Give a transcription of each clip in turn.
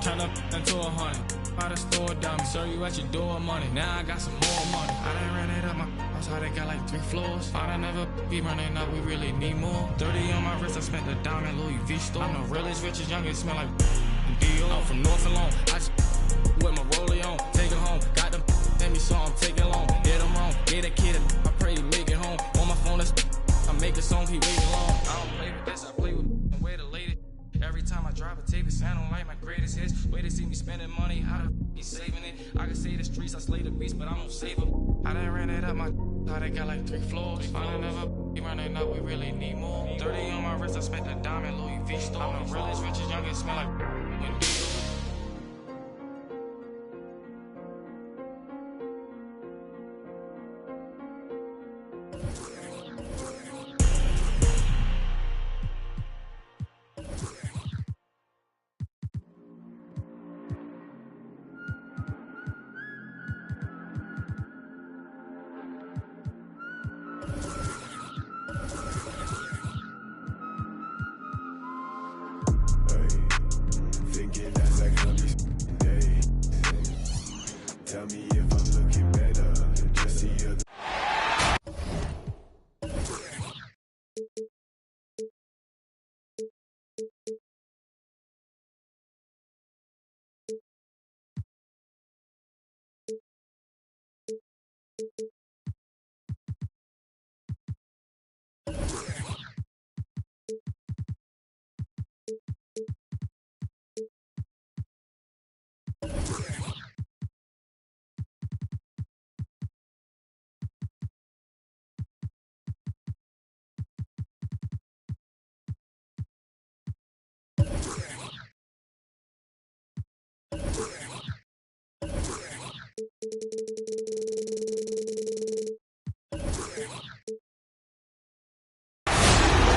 Turn up into 100. By the store, dummy. Serve you at your door, money. Now I got some more money. I done ran it up my house. How they got like 3 floors. I done never be running up. We really need more. 30 on my wrist. I spent the diamond Louis V store. I'm the realest, richest, youngest. Smell like Dior. I'm from North Alone. I just with my rollie on. Take it home. Got them let me so I'm taking long. Hit them wrong. Get a kid. I pray he make it home. On my phone, I make a song. He waiting long. I don't play with this. I play with and way the latest. Every time I drop a tape, it sound like my greatest hits. Way to see me spending money, how the be saving it. I can say the streets, I slay the beast, but I don't save them. I done ran it up my how they got like 3 floors. I done never be running up, we really need more. 30 on my wrist, I spent the diamond Louis V store. I'm the realest, richest, youngest, smell like when tell me if I'm looking better. Just see other.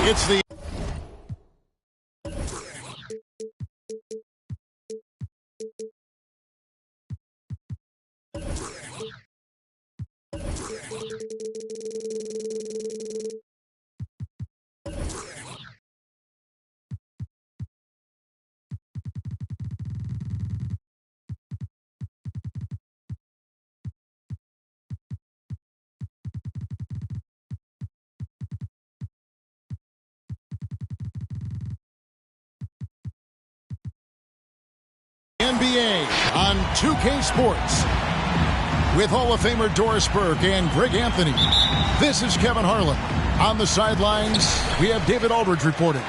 It's the NBA on 2K Sports with Hall of Famer Doris Burke and Greg Anthony. This is Kevin Harlan. On the sidelines, we have David Aldridge reporting.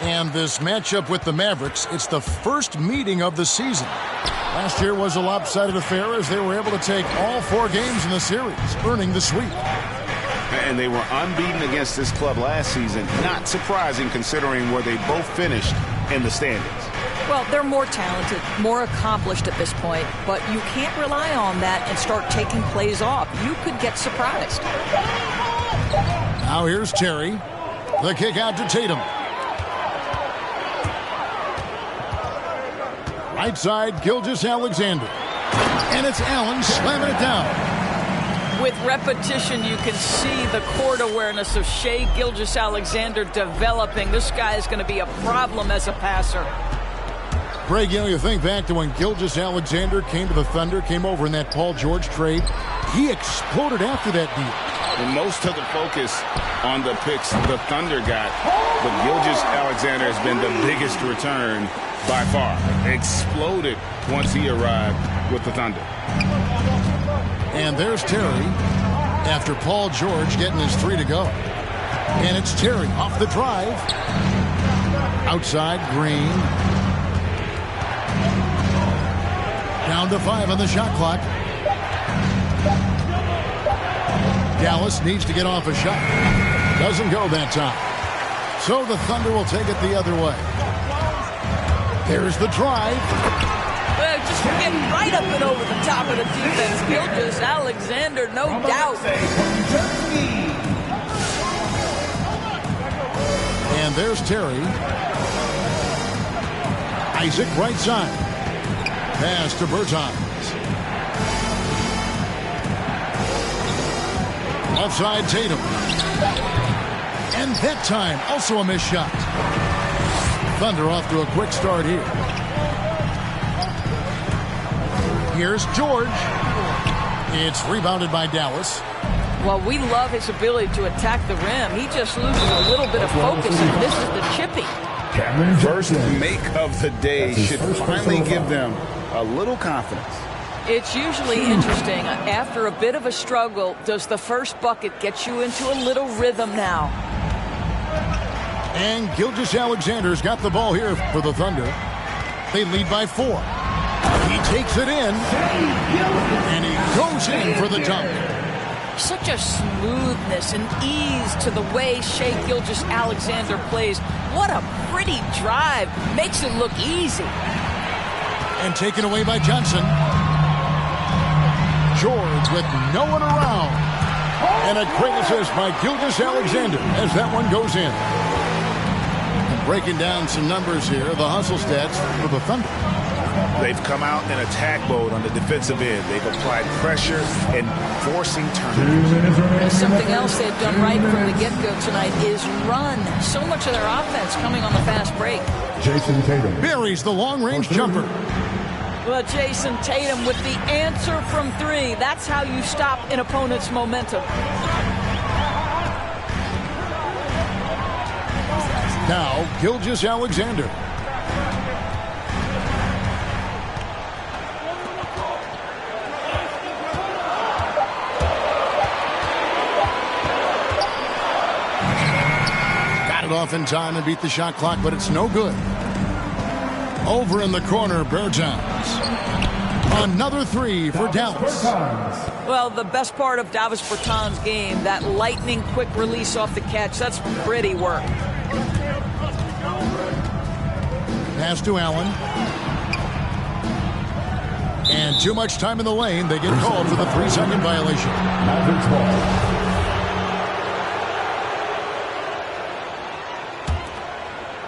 And this matchup with the Mavericks, it's the first meeting of the season. Last year was a lopsided affair as they were able to take all 4 games in the series, earning the sweep. And they were unbeaten against this club last season. Not surprising considering where they both finished in the standings. Well, they're more talented, more accomplished at this point, but you can't rely on that and start taking plays off. You could get surprised. Now here's Terry. The kick out to Tatum. Right side, Gilgeous-Alexander. And it's Allen slamming it down. With repetition, you can see the court awareness of Shai Gilgeous-Alexander developing. This guy is going to be a problem as a passer. Greg, you know, you think back to when Gilgeous-Alexander came to the Thunder, came over in that Paul George trade. He exploded after that deal. And most of the focus on the picks the Thunder got, but Gilgeous-Alexander has been the biggest return by far. Exploded once he arrived with the Thunder. And there's Terry after Paul George getting his 3 to go. And it's Terry off the drive. Outside, Green. Down to 5 on the shot clock. Dallas needs to get off a shot. Doesn't go that time. So the Thunder will take it the other way. There's the drive. Well, just getting right up and over the top of the defense. Gilgeous-Alexander, no doubt. And there's Terry. Isaac right side. Pass to Bertans. Left side, Tatum. And that time, also a missed shot. Thunder off to a quick start here. Here's George. It's rebounded by Dallas. Well, we love his ability to attack the rim. He just loses a little bit of focus and misses the chippy. First make of the day should finally give them a little confidence. It's usually interesting. After a bit of a struggle, does the first bucket get you into a little rhythm now? And Gilgeous-Alexander's got the ball here for the Thunder. They lead by 4. He takes it in, and he goes in for the dunk. Such a smoothness and ease to the way Shai Gilgeous-Alexander plays. What a pretty drive. Makes it look easy. And taken away by Johnson. George with no one around. And a great assist by Gilgeous-Alexander as that one goes in. And breaking down some numbers here, the hustle stats for the Thunder. They've come out in attack mode on the defensive end. They've applied pressure and forcing turnovers. Something else they've done right from the get-go tonight is run. So much of their offense coming on the fast break. Jason Tatum buries the long-range jumper. Well, Jason Tatum with the answer from 3. That's how you stop an opponent's momentum. Now, Gilgeous-Alexander. Off in time and beat the shot clock, but it's no good. Over in the corner, Bertans. Another 3 for Dallas. Well, the best part of Davis Bertans' game, that lightning quick release off the catch, that's pretty work. Pass to Allen. And too much time in the lane. They get called for the 3-second violation.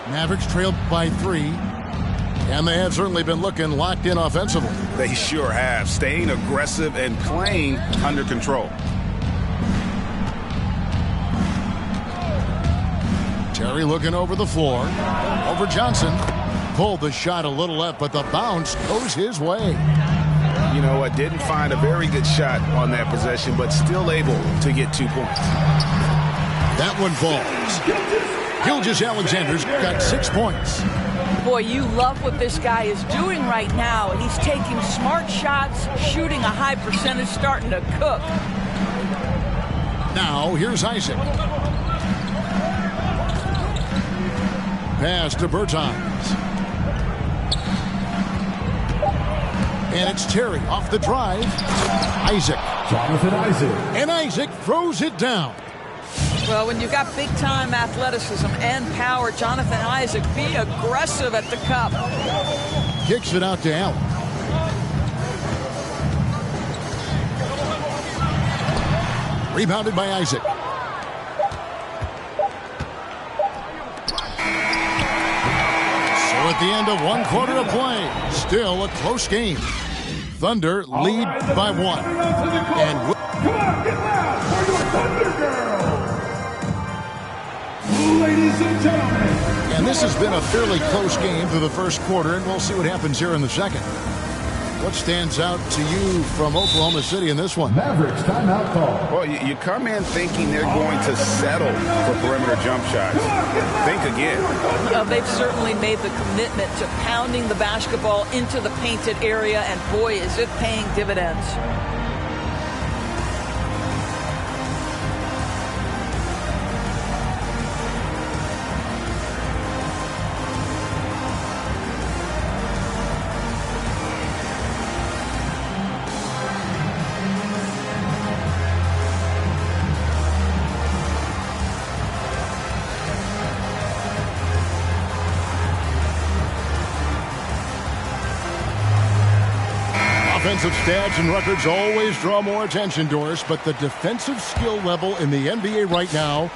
Mavericks trailed by 3, and they have certainly been looking locked in offensively. They sure have, staying aggressive and playing under control. Terry looking over the floor. Over Johnson. Pulled the shot a little left, but the bounce goes his way. You know what? Didn't find a very good shot on that possession, but still able to get 2 points. That one falls. Gilgeous-Alexander's got 6 points. Boy, you love what this guy is doing right now. He's taking smart shots, shooting a high percentage, starting to cook. Now, here's Isaac. Pass to Bertans. And it's Terry off the drive. Isaac. Jonathan Isaac. And Isaac throws it down. Well, when you've got big-time athleticism and power, Jonathan Isaac, be aggressive at the cup. Kicks it out to Allen. Rebounded by Isaac. So at the end of 1 quarter of play, still a close game. Thunder lead by 1. And come on, get loud for your Thunder girls. Ladies and gentlemen. And this has been a fairly close game through the first quarter, and we'll see what happens here in the second. What stands out to you from Oklahoma City in this one? Mavericks timeout call. Well, you come in thinking they're going to settle for perimeter jump shots. Think again. They've certainly made the commitment to pounding the basketball into the painted area, and boy, is it paying dividends. Offensive stats and records always draw more attention, Doris, but the defensive skill level in the NBA right now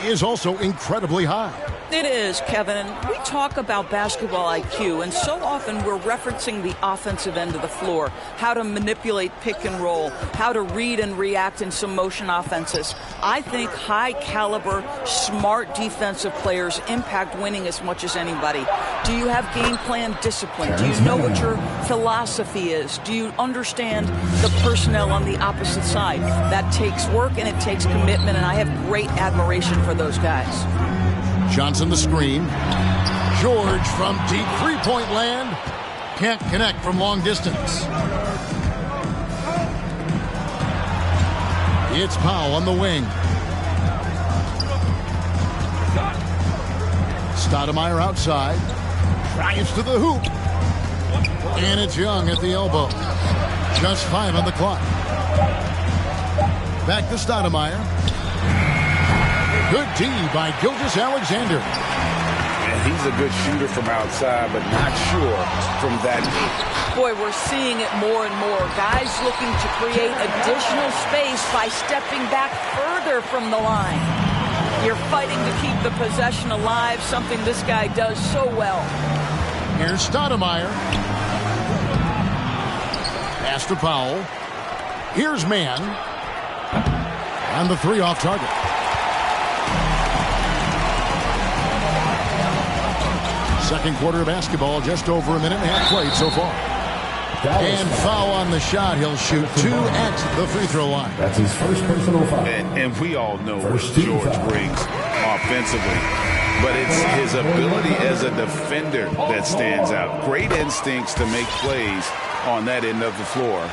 is also incredibly high. It is, Kevin. And we talk about basketball IQ, and so often we're referencing the offensive end of the floor, how to manipulate pick and roll, how to read and react in some motion offenses. I think high-caliber, smart defensive players impact winning as much as anybody. Do you have game plan discipline? Do you know what your philosophy is? Do you understand the personnel on the opposite side? That takes work and it takes commitment, and I have great admiration for those guys. Johnson the screen. George from deep three-point land. Can't connect from long distance. It's Powell on the wing. Stoudemire outside. Drives to the hoop. And it's Young at the elbow. Just 5 on the clock. Back to Stoudemire. Good D by Gilgeous-Alexander. And he's a good shooter from outside, but not sure from that deep. Boy, we're seeing it more and more. Guys looking to create additional space by stepping back further from the line. You're fighting to keep the possession alive, something this guy does so well. Here's Stoudemire. Pass to Powell. Here's Mann. And the 3 off target. Second quarter of basketball, just over a minute and a half played so far. And foul on the shot. He'll shoot 2 at the free throw line. That's his first personal foul. And we all know what George brings offensively. But it's his ability as a defender that stands out. Great instincts to make plays on that end of the floor.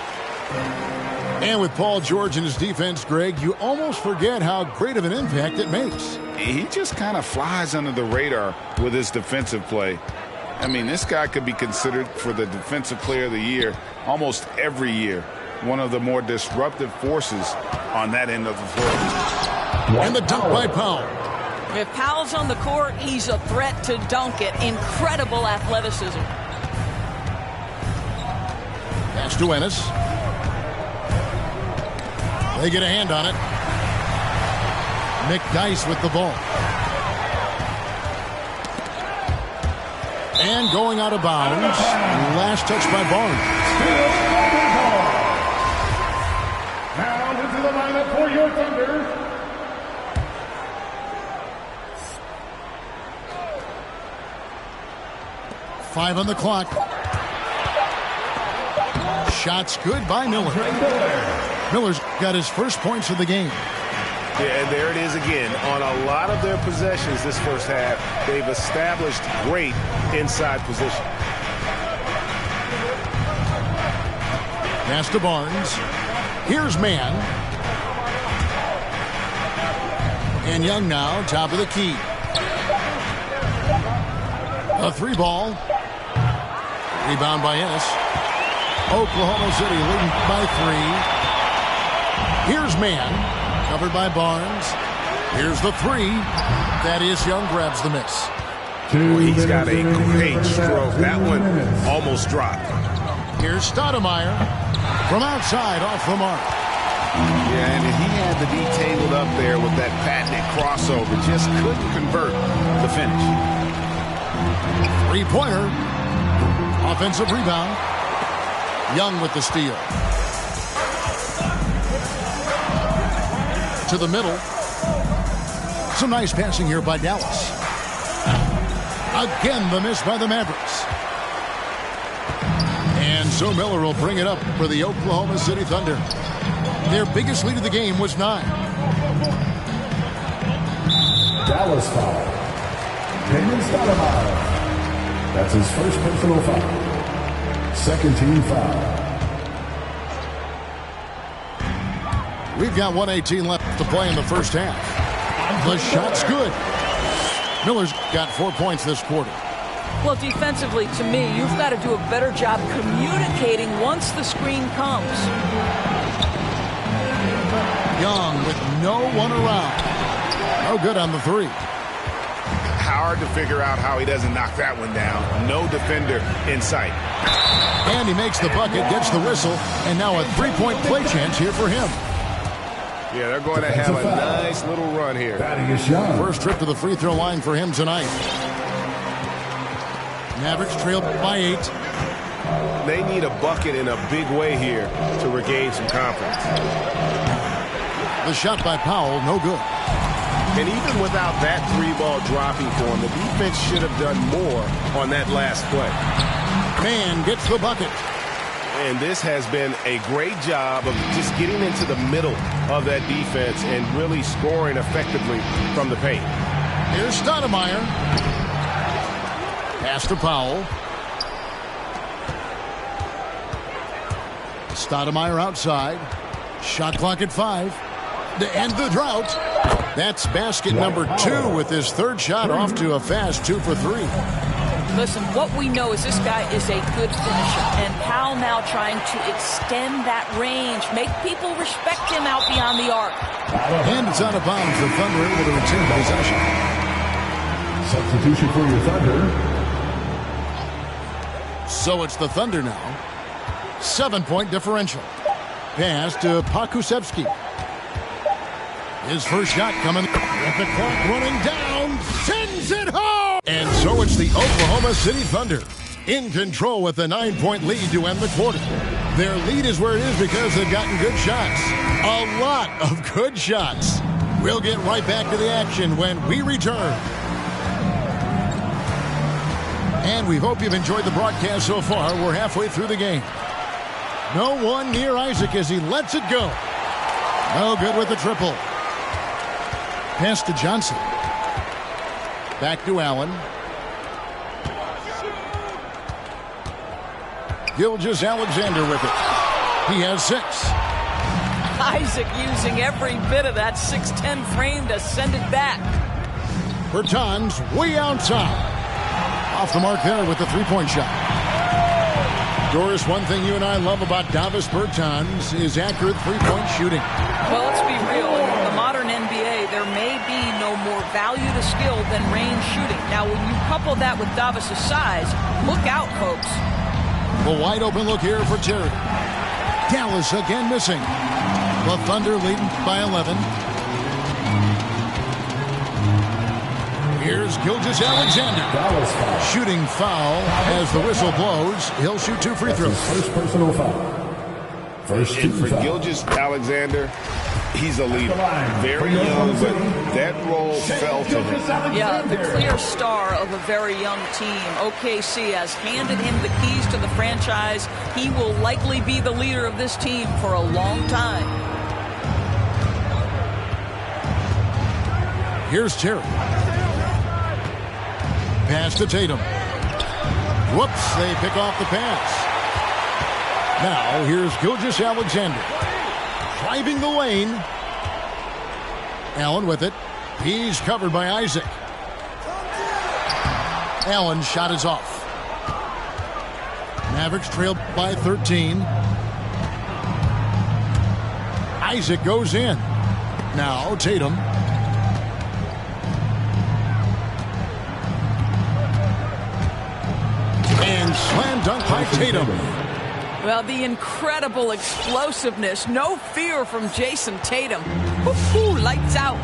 And with Paul George and his defense, Greg, you almost forget how great of an impact it makes. He just kind of flies under the radar with his defensive play. I mean, this guy could be considered for the Defensive Player of the Year almost every year. One of the more disruptive forces on that end of the floor. And the dunk by Powell. If Powell's on the court, he's a threat to dunk it. Incredible athleticism. Pass to Ennis. They get a hand on it. McDyess with the ball. And going out of bounds. Last touch by Barnes. Now into the lineup for your Thunder. Five on the clock. Shots good by Miller. Miller's got his first points of the game. Yeah, and there it is again. On a lot of their possessions this first half, they've established great inside position. Pass to Barnes. Here's Mann. And Young now, top of the key. A 3-ball. Rebound by Ennis. Oklahoma City leading by 3. Here's Mann. Covered by Barnes. Here's the 3. That is Young, grabs the miss. He's got a great stroke. That one almost dropped. Here's Stoudemire from outside off the mark. Yeah, and he had the D tangled up there with that patented crossover. Just couldn't convert the finish. 3-pointer. Offensive rebound. Young with the steal. To the middle. Some nice passing here by Dallas. Again, the miss by the Mavericks. And so Miller will bring it up for the Oklahoma City Thunder. Their biggest lead of the game was 9. Dallas foul. Damon Stoudemire. That's his first personal foul. Second team foul. We've got 1:18 left to play in the first half. The shot's good. Miller's got 4 points this quarter. Well, defensively, to me, you've got to do a better job communicating once the screen comes. Young with no one around. No good on the 3. Hard to figure out how he doesn't knock that one down. No defender in sight. And he makes the bucket, gets the whistle, and now a 3-point play chance here for him. Yeah, they're going to have a nice little run here. First trip to the free throw line for him tonight. Mavericks trail by 8. They need a bucket in a big way here to regain some confidence. The shot by Powell, no good. And even without that 3-ball dropping for him, the defense should have done more on that last play. Man gets the bucket. And this has been a great job of just getting into the middle of that defense and really scoring effectively from the paint. Here's Stoudemire. Pass to Powell. Stoudemire outside. Shot clock at 5. To end the drought. That's basket number 2 with his third shot off to a fast 2 for 3. Listen, what we know is this guy is a good finisher, and Powell now trying to extend that range, make people respect him out beyond the arc. And it's out of bounds. The Thunder able to retain possession. Substitution for your Thunder. So it's the Thunder now. 7-point differential. Pass to Pakusevsky. His first shot coming. With the clock running down. Sends it home. And so it's the Oklahoma City Thunder in control with a 9-point lead to end the quarter. Their lead is where it is because they've gotten good shots. A lot of good shots. We'll get right back to the action when we return. And we hope you've enjoyed the broadcast so far. We're halfway through the game. No one near Isaac as he lets it go. No good with the triple. Pass to Johnson. Back to Allen. Gilgeous-Alexander with it. He has 6. Isaac using every bit of that 6'10 frame to send it back. Bertans way outside. Off the mark there with the 3-point shot. Doris, one thing you and I love about Davis Bertans is accurate 3-point shooting. Well, let's be real. In the modern NBA, there may be no more value to skill than range shooting. Now, when you couple that with Davis' size, look out, folks. The wide open look here for Terry. Dallas again missing. The Thunder leading by 11. Here's Gilgeous-Alexander. Shooting foul as the whistle blows. He'll shoot 2 free throws. First personal foul. First And for Gilgeous-Alexander, he's a leader. Very young, but that role fell to him. Yeah, the clear star of a very young team. OKC has handed him the keys to the franchise. He will likely be the leader of this team for a long time. Here's Terry. Pass to Tatum. Whoops, they pick off the pass. Now, here's Gilgeous-Alexander. Driving the lane. Allen with it. He's covered by Isaac. Allen's shot is off. Mavericks trailed by 13. Isaac goes in. Now, Tatum. And slam dunk by Tatum. Well, the incredible explosiveness. No fear from Jason Tatum. Woo-hoo, lights out.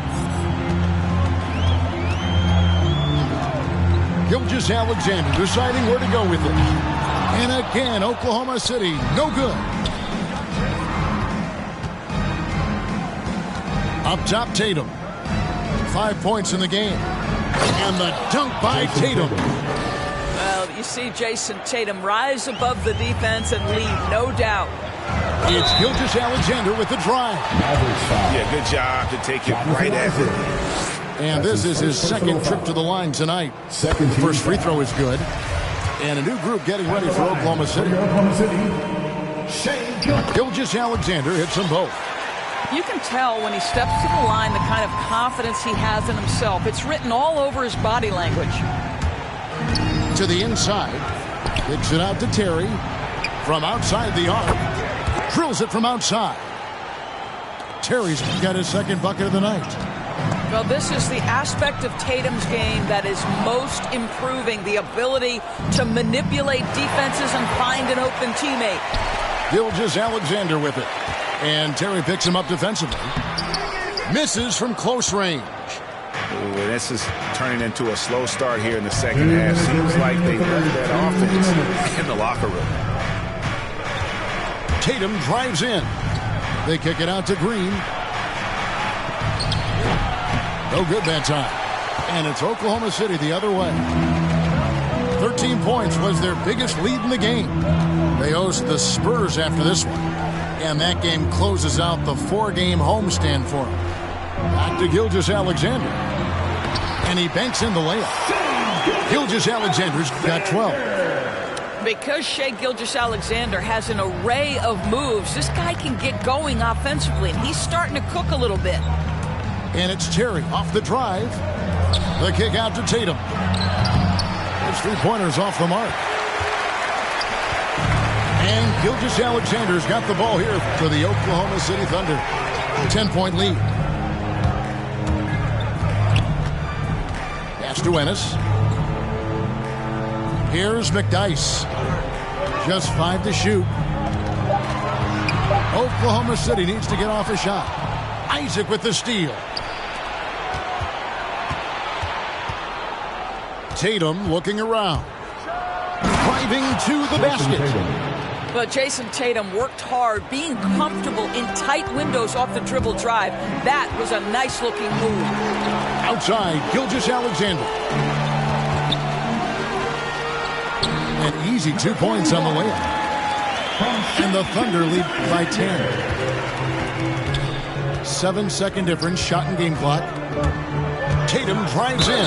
Gilgeous-Alexander deciding where to go with it. And again, Oklahoma City, no good. Up top, Tatum. 5 points in the game. And the dunk by Tatum. Well, you see Jason Tatum rise above the defense and lead, no doubt. It's Gilgeous-Alexander with the drive. Yeah, good job to take it right at it. And this is his second trip to the line tonight. First free throw is good. And a new group getting ready for Oklahoma City. Gilgeous-Alexander hits them both. You can tell when he steps to the line the kind of confidence he has in himself. It's written all over his body language. To the inside. Kicks it out to Terry. From outside the arc. Drills it from outside. Terry's got his second bucket of the night. Well, this is the aspect of Tatum's game that is most improving. The ability to manipulate defenses and find an open teammate. Gilgeous-Alexander with it. And Terry picks him up defensively. Misses from close range. Ooh, this is turning into a slow start here in the second half. Seems like they left that offense in the locker room. Tatum drives in. They kick it out to Green. No good that time. And it's Oklahoma City the other way. 13 points was their biggest lead in the game. They host the Spurs after this one. And that game closes out the 4-game homestand for them. Back to Gilgeous-Alexander. And he banks in the layup. Gilgeous-Alexander's got 12. Because Shai Gilgeous-Alexander has an array of moves, this guy can get going offensively, and he's starting to cook a little bit. And it's Terry off the drive. The kick out to Tatum. His three-pointers off the mark. And Gilgeous-Alexander's got the ball here for the Oklahoma City Thunder. 10-point lead. Pass to Ennis. Here's McDyess. Just 5 to shoot. Oklahoma City needs to get off a shot. Isaac with the steal. Tatum looking around. Driving to the basket. But Jason Tatum worked hard, being comfortable in tight windows off the dribble drive. That was a nice-looking move. Outside, Gilgeous-Alexander. An easy 2 points on the layup. And the Thunder lead by 10. 7-second difference, shot and game clock. Tatum drives in.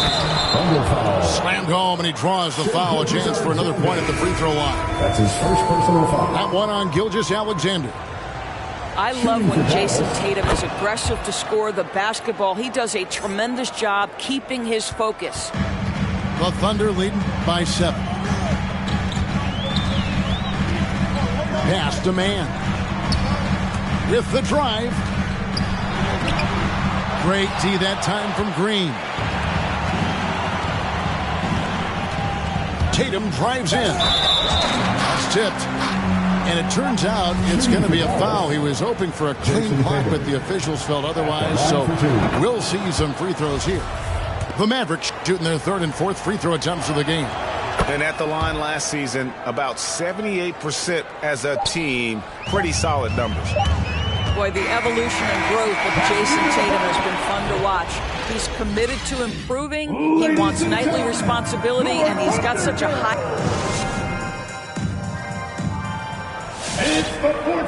Slammed home, and he draws the foul. A chance for another point at the free throw line. That's his first personal foul. That one on Gilgeous-Alexander. I love when Jason Tatum is aggressive to score the basketball. He does a tremendous job keeping his focus. The Thunder leading by 7. Pass to Mann. With the drive. Great D that time from Green. Tatum drives in. That's tipped. And it turns out it's going to be a foul. He was hoping for a clean block, but the officials felt otherwise. So we'll see some free throws here. The Mavericks shooting their third and fourth free throw attempts of the game. And at the line last season, about 78% as a team. Pretty solid numbers. Boy, the evolution and growth of Jason Tatum has been fun to watch. He's committed to improving. He wants nightly responsibility, and he's got such a high...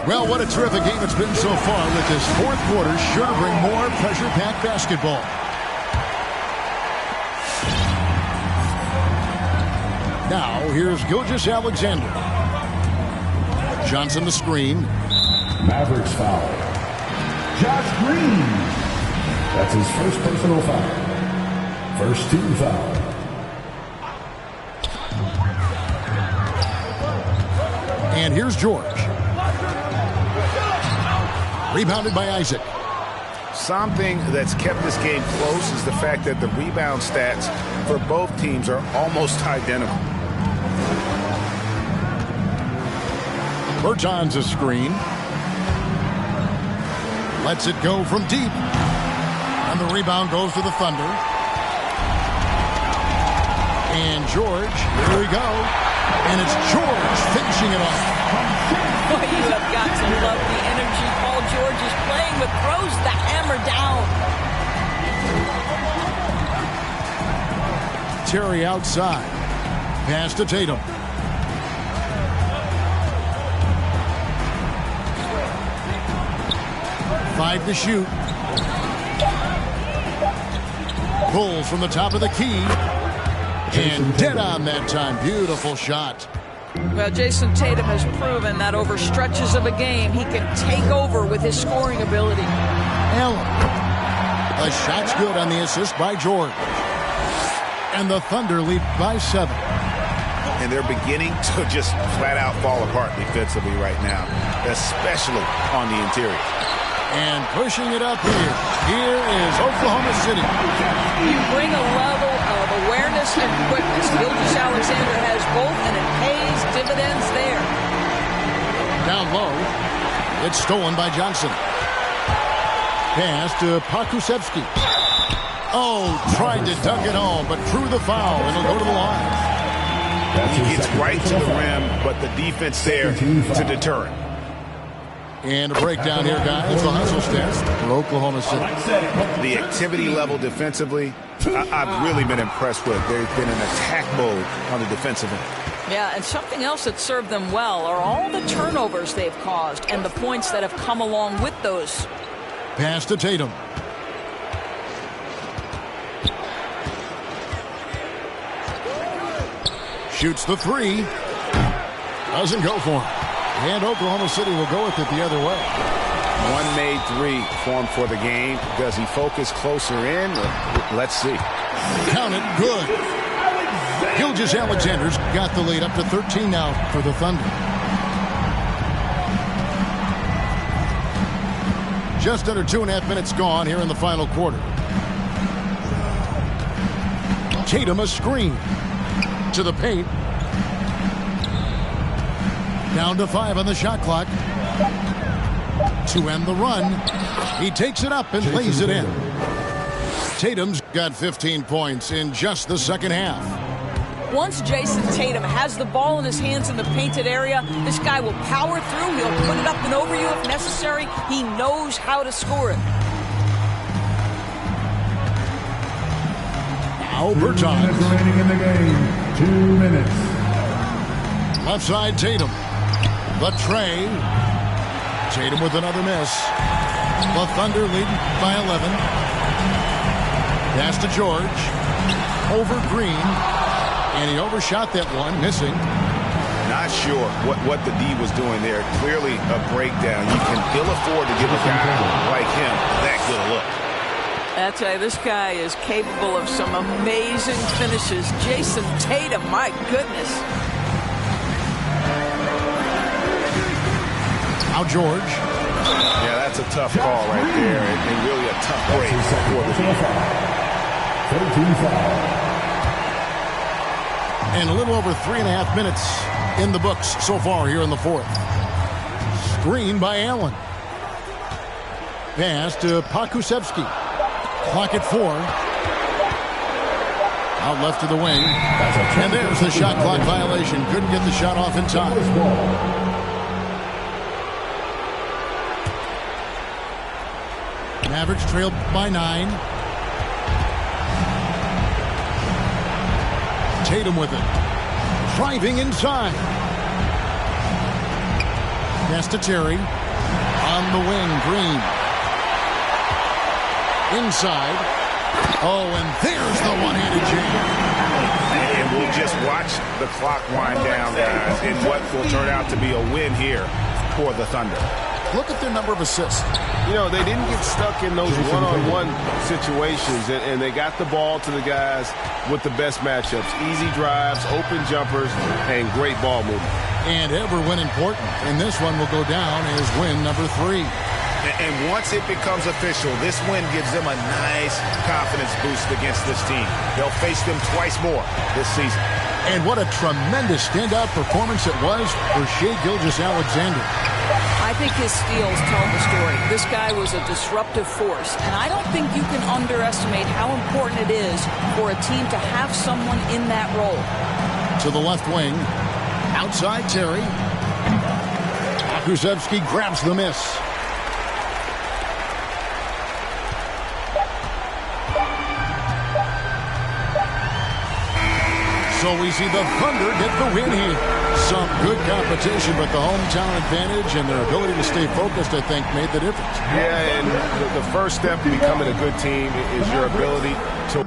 Well, what a terrific game it's been so far, with this fourth quarter sure to bring more pressure-packed basketball. Now, here's Gilgeous-Alexander. Johnson the screen. Mavericks foul. Josh Green. That's his first personal foul. First team foul. And here's George. Rebounded by Isaac. Something that's kept this game close is the fact that the rebound stats for both teams are almost identical. Bertans a screen. Lets it go from deep. And the rebound goes to the Thunder. And George, here we go. And it's George finishing it off. Boy, you have got to love the energy Paul George is playing with. Throws the hammer down. Terry outside. Pass to Tatum. Five to shoot. Pulls from the top of the key. And dead on that time. Beautiful shot. Well, Jason Tatum has proven that over stretches of a game, he can take over with his scoring ability. Allen. The shot's good on the assist by George. And the Thunder lead by 7. And they're beginning to just flat out fall apart defensively right now, especially on the interior. And pushing it up here. Here is Oklahoma City. You bring a level of awareness and quickness. Gilgeous-Alexander has both, and it pays dividends there. Down low. It's stolen by Johnson. Pass to Pakusevsky. Oh, tried to dunk it home, but drew the foul, and it'll go to the line. He gets right to the rim, but the defense there to deter it. And a breakdown here, guys. The hustle stats for Oklahoma City. The activity level defensively, I've really been impressed with. There's been an attack mode on the defensive end. Yeah, and something else that served them well are all the turnovers they've caused and the points that have come along with those. Pass to Tatum. Shoots the three. Doesn't go for him. And Oklahoma City will go with it the other way. One made three formed for the game. Does he focus closer in? Let's see. Count it. Good. Gilgeous-Alexander's got the lead up to 13 now for the Thunder. Just under 2.5 minutes gone here in the final quarter. Tatum a screen to the paint. Down to 5 on the shot clock. To end the run. He takes it up and lays it in. Tatum's got 15 points in just the second half. Once Jason Tatum has the ball in his hands in the painted area, this guy will power through. He'll put it up and over you if necessary. He knows how to score it. Now Bertans. Remaining in the game, 2 minutes. Left side Tatum. The tray. Tatum with another miss. The Thunder lead by 11. Pass to George. Over Green. And he overshot that one, missing. Not sure what the D was doing there. Clearly a breakdown. You can ill afford to give a guy like him that good a look. I tell you, this guy is capable of some amazing finishes. Jason Tatum, my goodness. Now George. Yeah, that's a tough call right there, and really a tough break for the defense. And a little over 3.5 minutes in the books so far here in the fourth. Screen by Allen. Pass to Pakusevsky. Clock at 4. Out left to the wing. And there's the shot clock violation. Couldn't get the shot off in time. Mavericks trailed by 9. Tatum with it. Driving inside. Pass to Terry. On the wing, Green. Inside. Oh, and there's the one-handed jam. And we'll just watch the clock wind down, guys, in what will turn out to be a win here for the Thunder. Look at their number of assists. You know, they didn't get stuck in those one-on-one situations, and they got the ball to the guys with the best matchups. Easy drives, open jumpers, and great ball movement. And ever when important. And this one will go down as win number 3. And once it becomes official, this win gives them a nice confidence boost against this team. They'll face them twice more this season. And what a tremendous standout performance it was for Shai Gilgeous-Alexander. I think his steals tell the story. This guy was a disruptive force, and I don't think you can underestimate how important it is for a team to have someone in that role. To the left wing. Outside Terry. Pakusevsky grabs the miss. So we see the Thunder get the win here. Some good competition, but the hometown advantage and their ability to stay focused, I think, made the difference. Yeah, and the first step to becoming a good team is your ability to...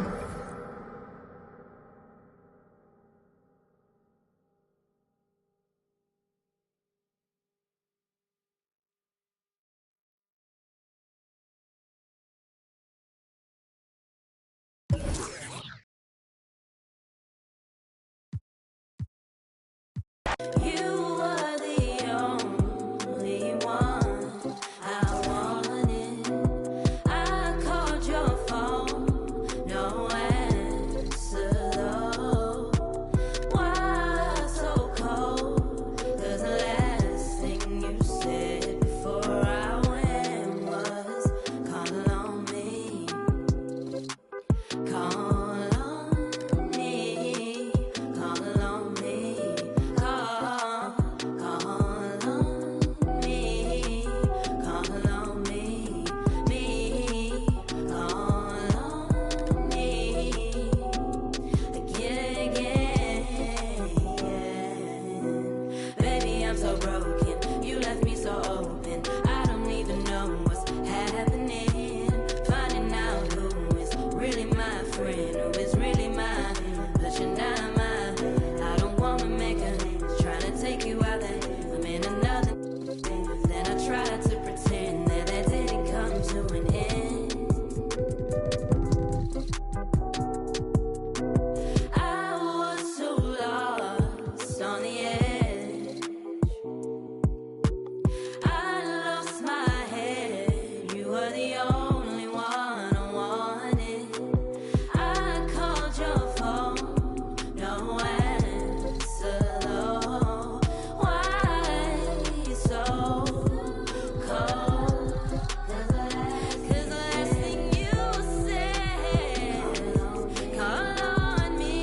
so broken. You left me so open. I don't even know what's happening. Finding out who is really my friend, who is really mine, but you're not mine. I don't wanna make a trying to take you out there. I'm in another. Then I tried to pretend that that didn't come to an end. I was so lost on the edge. I lost my head. You were the only one I wanted. I called your phone, no answer though. Why you so cold? 'Cause the last thing you said, call on me,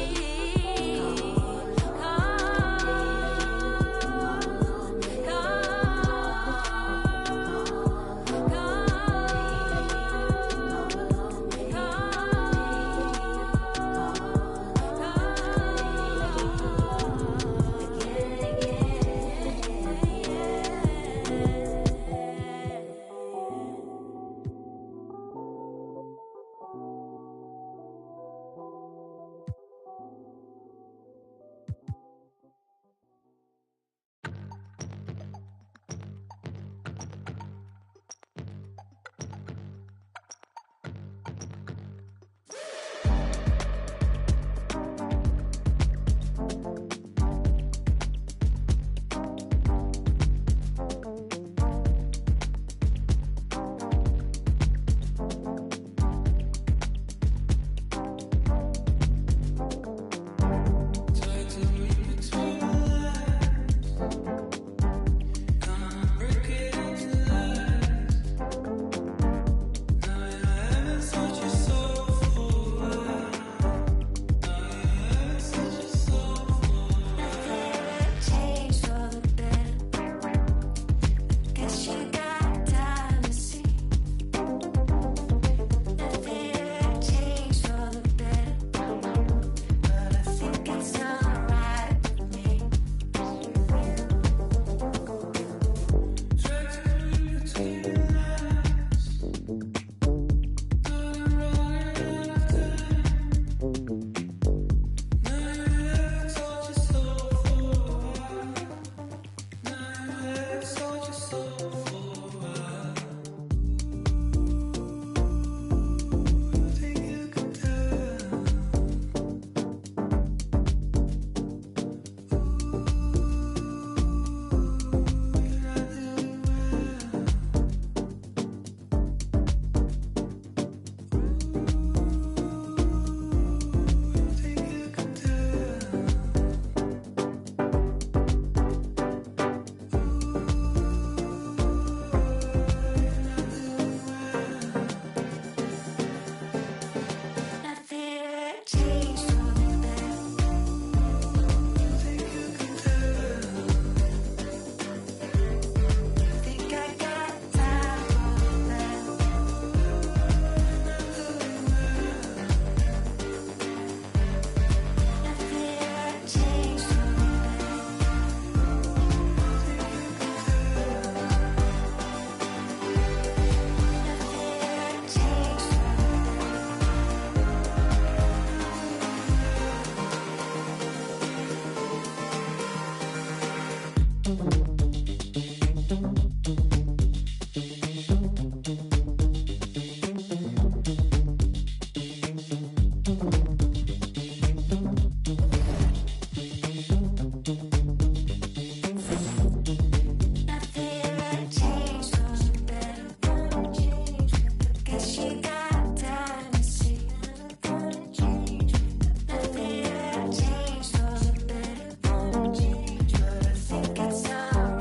it's alright.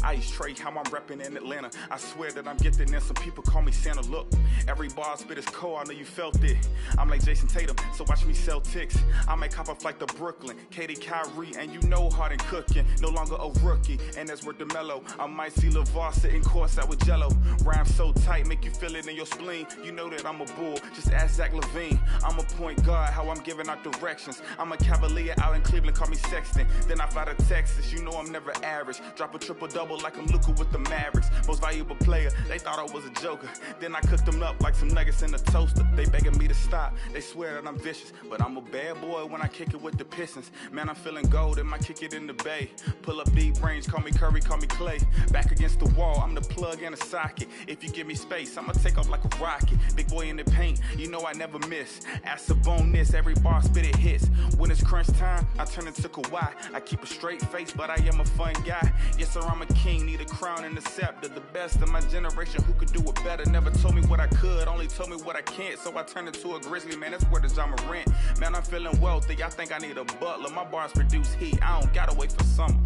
Ice Trey, how I'm reppin' in Atlanta. I swear that I'm gifted and some people call me Santa. Look, every bar spit is cold, I know you felt it. I'm like Jason Tatum, so watch me sell ticks. I might cop a flight to Brooklyn, Katie, Kyrie, and you know Harden cooking. No longer a rookie, and that's worth the mellow. I might see LeVar sitting courtside with Jello. Rhyme so tight, make you feel it in your spleen. You know that I'm a bull, just ask Zach LaVine. I'm a point guard, how I'm giving out directions. I'm a Cavalier out in Cleveland, call me Sexton. Then I fly to Texas, you know I'm never average. Drop a triple-double like I'm Luka with the Mavericks. Most valuable player, they thought I was a joker. Then I cooked them up like some nuggets in a toaster. They begging me to stop, they swear that I'm vicious. But I'm a bad boy when I kick it with the Pistons. Man, I'm feeling gold, and I kick it in the bay. Pull up deep range, call me Curry, call me Clay. Back against the wall, I'm the plug and a socket. If you give me space, I'ma take off like a rocket. Big boy in the paint, you know I never miss. Ask a bonus, every bar spit it hits. When it's crunch time, I turn into Kawhi. I keep a straight face, but I am a fun guy. Yes sir, I'm a king, need a crown and a scepter. The best of my generation, who could do it better? Never told me what I could, only told me what I can't. So I turned into a grizzly, man, that's where the John Morant. Man, I'm feeling wealthy, I think I need a butler. My bars produce heat, I don't gotta wait for summer.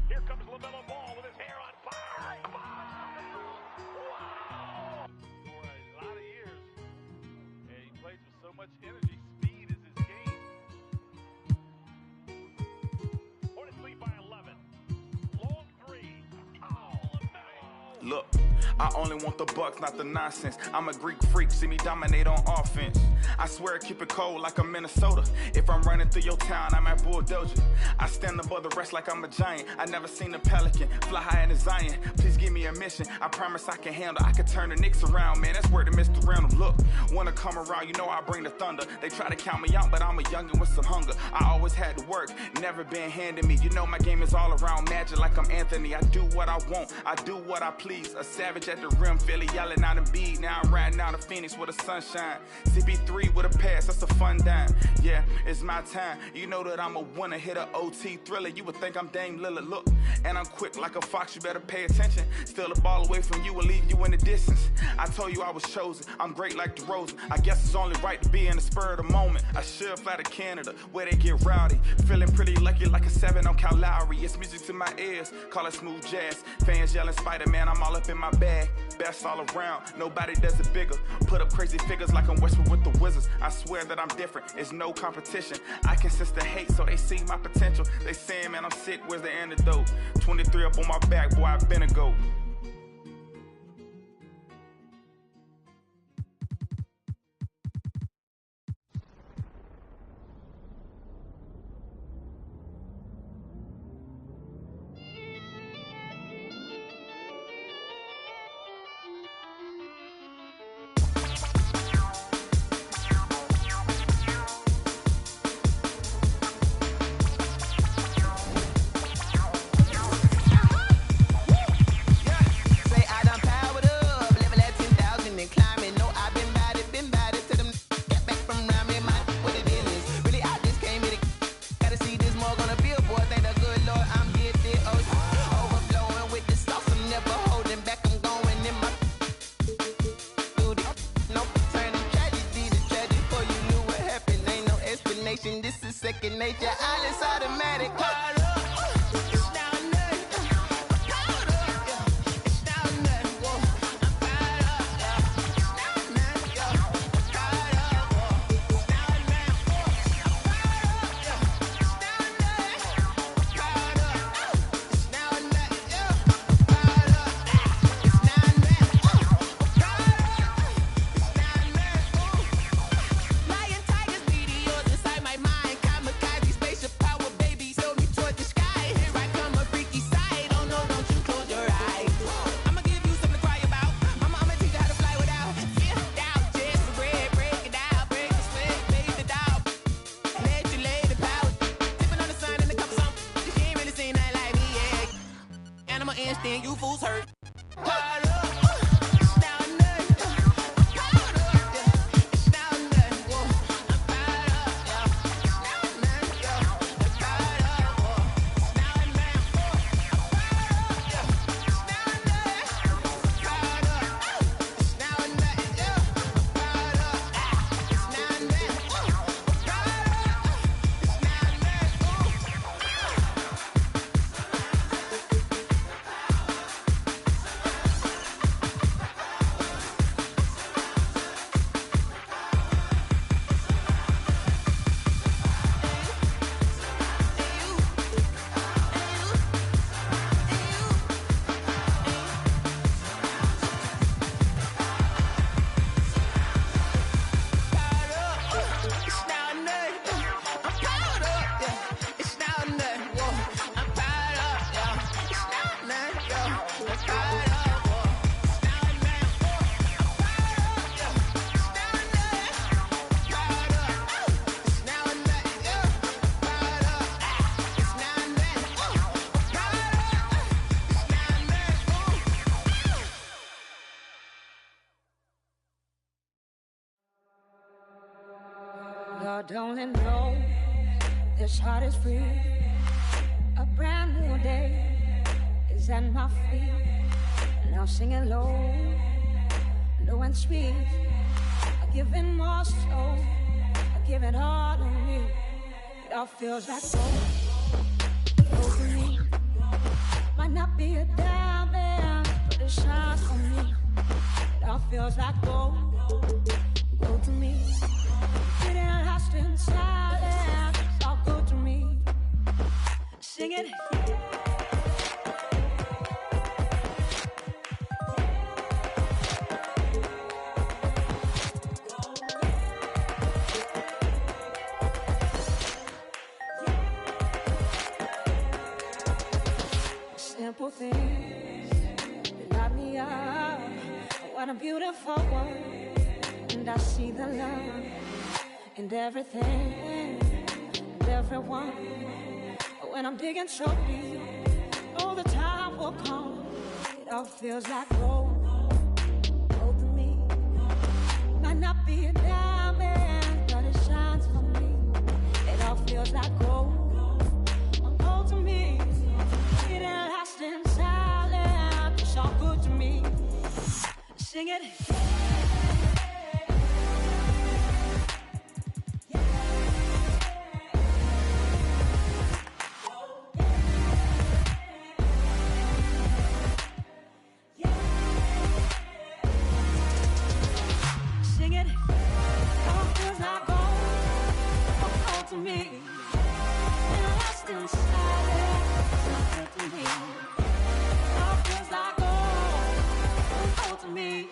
Here comes LaMelo Ball with his hair on fire. Wow! For a lot of years, and he plays with so much energy. Speed is his game. Hornets lead by 11. Long three. Oh, LaMelo. Look, I only want the bucks, not the nonsense. I'm a Greek freak, see me dominate on offense. I swear I keep it cold like I'm Minnesota. If I'm running through your town, I'm at bulldozer. I stand above the rest like I'm a giant. I never seen a pelican fly high in the Zion. Please give me a mission, I promise I can handle. I can turn the Knicks around, man, that's where the Mr. Randall. Look, wanna come around, you know I bring the thunder. They try to count me out, but I'm a youngin' with some hunger. I always had to work, never been handed me. You know my game is all around magic like I'm Anthony. I do what I want, I do what I please. A savage at the rim, Philly yelling out and beat. Now I'm riding out of Phoenix with the sunshine. CP3 with a pass, that's a fun dime. Yeah, it's my time. You know that I'm a winner, hit a OT thriller. You would think I'm Dame Lillard. Look, and I'm quick like a fox, you better pay attention. Steal the ball away from you and leave you in the distance. I told you I was chosen, I'm great like DeRozan. I guess it's only right to be in the spur of the moment. I should fly to Canada, where they get rowdy. Feeling pretty lucky like a 7 on Cal Lowry. It's music to my ears, call it smooth jazz. Fans yelling Spider-Man, I'm all up in my bag. Best all around, nobody does it bigger. Put up crazy figures like I'm Westbrook with the Wizards. I swear that I'm different, it's no competition. I can sense the hate, so they see my potential. They saying, man, I'm sick, where's the antidote? 23 up on my back, boy, I've been a GOAT. dog on a billboard. Thank the good Lord I'm gifted. Oh, overflowing with the sauce. I'm never holding back. I'm going in my duty. No turning tragedy to tragedy. Before you knew what happened, ain't no explanation. This is second nature. All is automatic. Caught up. It's down there. Caught up. Yeah. It's down there. Whoa. I'm fired up. Yeah. It's down there. Yeah. Caught up. Whoa. It's down there. I'm fired up. Yeah. It's down there. Caught up. It's down there. Yeah. Fired up. It's down there. Caught up. It's down there. Lion, tigers, meteors inside my mind. Kamikaze, spaceship power, baby, sail me toward the sky. Here I come, a freaky side. Oh no, don't you close your eyes. I'ma give you something to cry about. I'ma teach you how to fly without fear. Doubt, just the bread, break it down, break the sweat, fade the doubt. Let you lay the power. Tipping on the sun in a cup of something. She ain't really seen nothing like me, yeah. Animal instinct, you fools hurt. Caught up. It's down there. Caught up. Yeah. It's down there. Whoa. I'm fired up. Yeah. It's down there. Yeah. I'm fired up. Whoa. It's down there. I'm fired up. Yeah. It's down there. Fired up. It's down there. Yeah. I'm fired up. It's down there. I'm fired up. It's down there. I'm fired up. Yeah. It's down there. Whoa. I'm fired up. Yeah. It's down there. Yeah. I'm fired up. Whoa. It's down there. I'm fired up. Yeah. It's down there. Fired up. It's down there. Yeah. Fired up. It's down there. Fired up. It's down there. Lord, don't it know this heart is free? A brand new day is at my feet. Now singing low, low and sweet. I give it more soul, I give it all to me. It all feels like gold, gold to me. Might not be a diamond, but it shines on me. It all feels like gold, gold to me. Getting lost in silence, it's all good to me. Sing it. Simple things that light me up. What a beautiful world, and I see the love in everything and everyone. When I'm digging so deep, all the time will come. It all feels like gold, gold to me. Might not be a diamond, but it shines for me. It all feels like gold, gold to me. It ain't lost in silence, it's all good to me. Sing it. Sing it. All feels like gold, gold to me. And lost in silence, it's all good to me. All feels like gold, gold to me.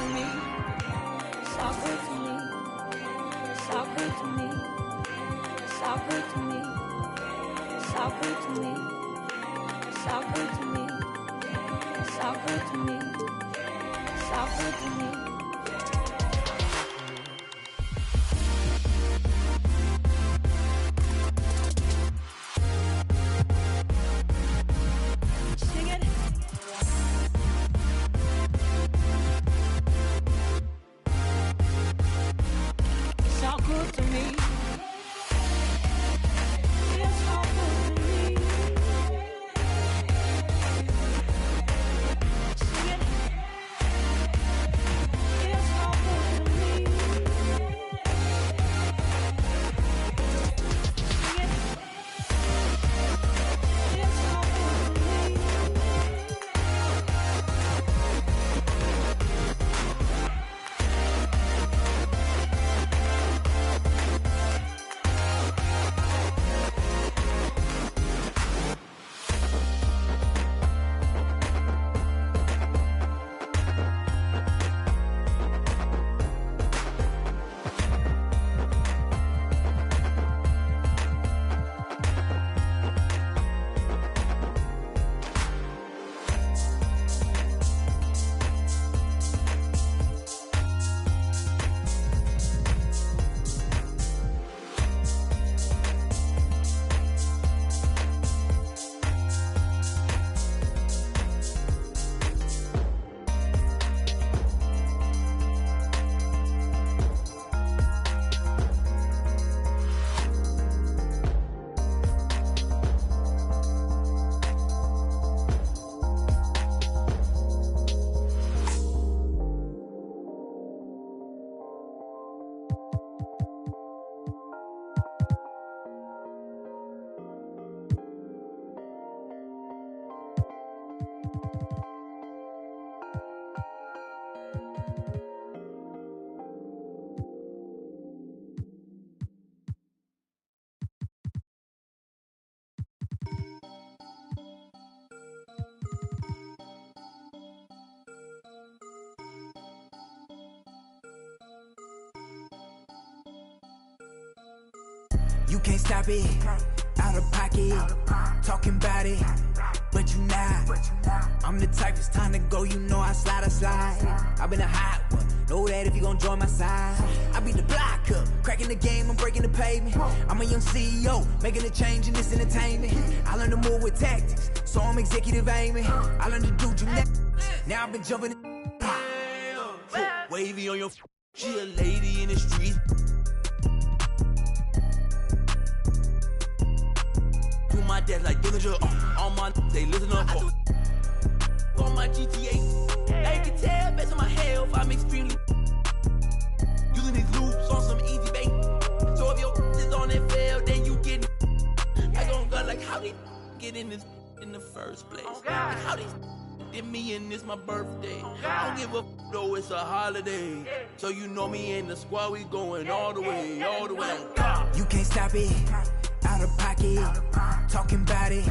to me. It's all good to me. It's all good to me. It's all good to me. It's all good to me. It's all good to me. It's all good to me. It's all good to me. Sing it. It's all good to me. It's all good to me. Sing it. It's all good to me. Sing it. It's all good to me. You can't stop it, out of pocket, talking about it, but you not. I'm the type, it's time to go, you know I slide. I've been a hot one, know that if you gon' join my side. I beat the block up, cracking the game, I'm breaking the pavement. I'm a young CEO, making a change in this entertainment. I learned to move with tactics, so I'm executive aiming. I learned to do gymnastics, now I've been jumping in. Wavy on your she a lady in the street. To my dad like Dillinger, all my they listen up. On my GTA, I can tell based on my health, I'm extremely using these loops on some easy bait. So if your is on that fail, then you get. I gon' go like how they get in this in the first place. Like how they did me and this my birthday. I don't give a though it's a holiday. So you know me and the squad, we going all the way, all the way. You can't stop it, out of pocket, talking about it,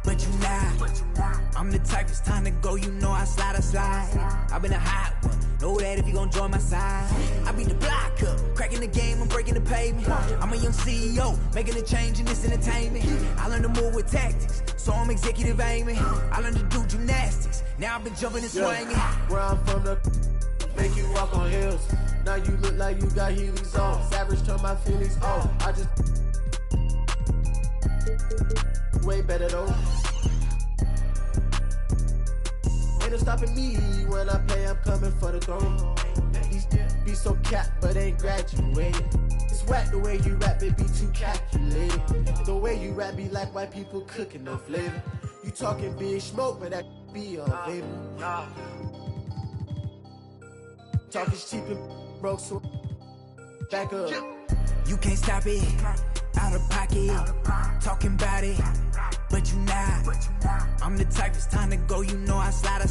but you not. I'm the type, it's time to go, you know I slide. I've been a hot one, know that if you gon' join my side. I beat the block up, cracking the game, I'm breaking the pavement. I'm a young CEO, making a change in this entertainment. I learned to move with tactics, so I'm executive aiming. I learned to do gymnastics, now I've been jumping and swinging. Where I'm from, the make you walk on hills. Now you look like you got Heelys on. Savage turn my feelings on. I just way better though. Ain't no stopping me when I play, I'm coming for the throne. These be so capped, but ain't graduated. It's whack the way you rap, it be too calculated. The way you rap be like white people cooking no flavor. You talking big smoke, but that be a vapor. Talk is cheap and broke, so back up. You can't stop it, out of pocket, talking about it, but you not. I'm the type, it's time to go, you know I slide.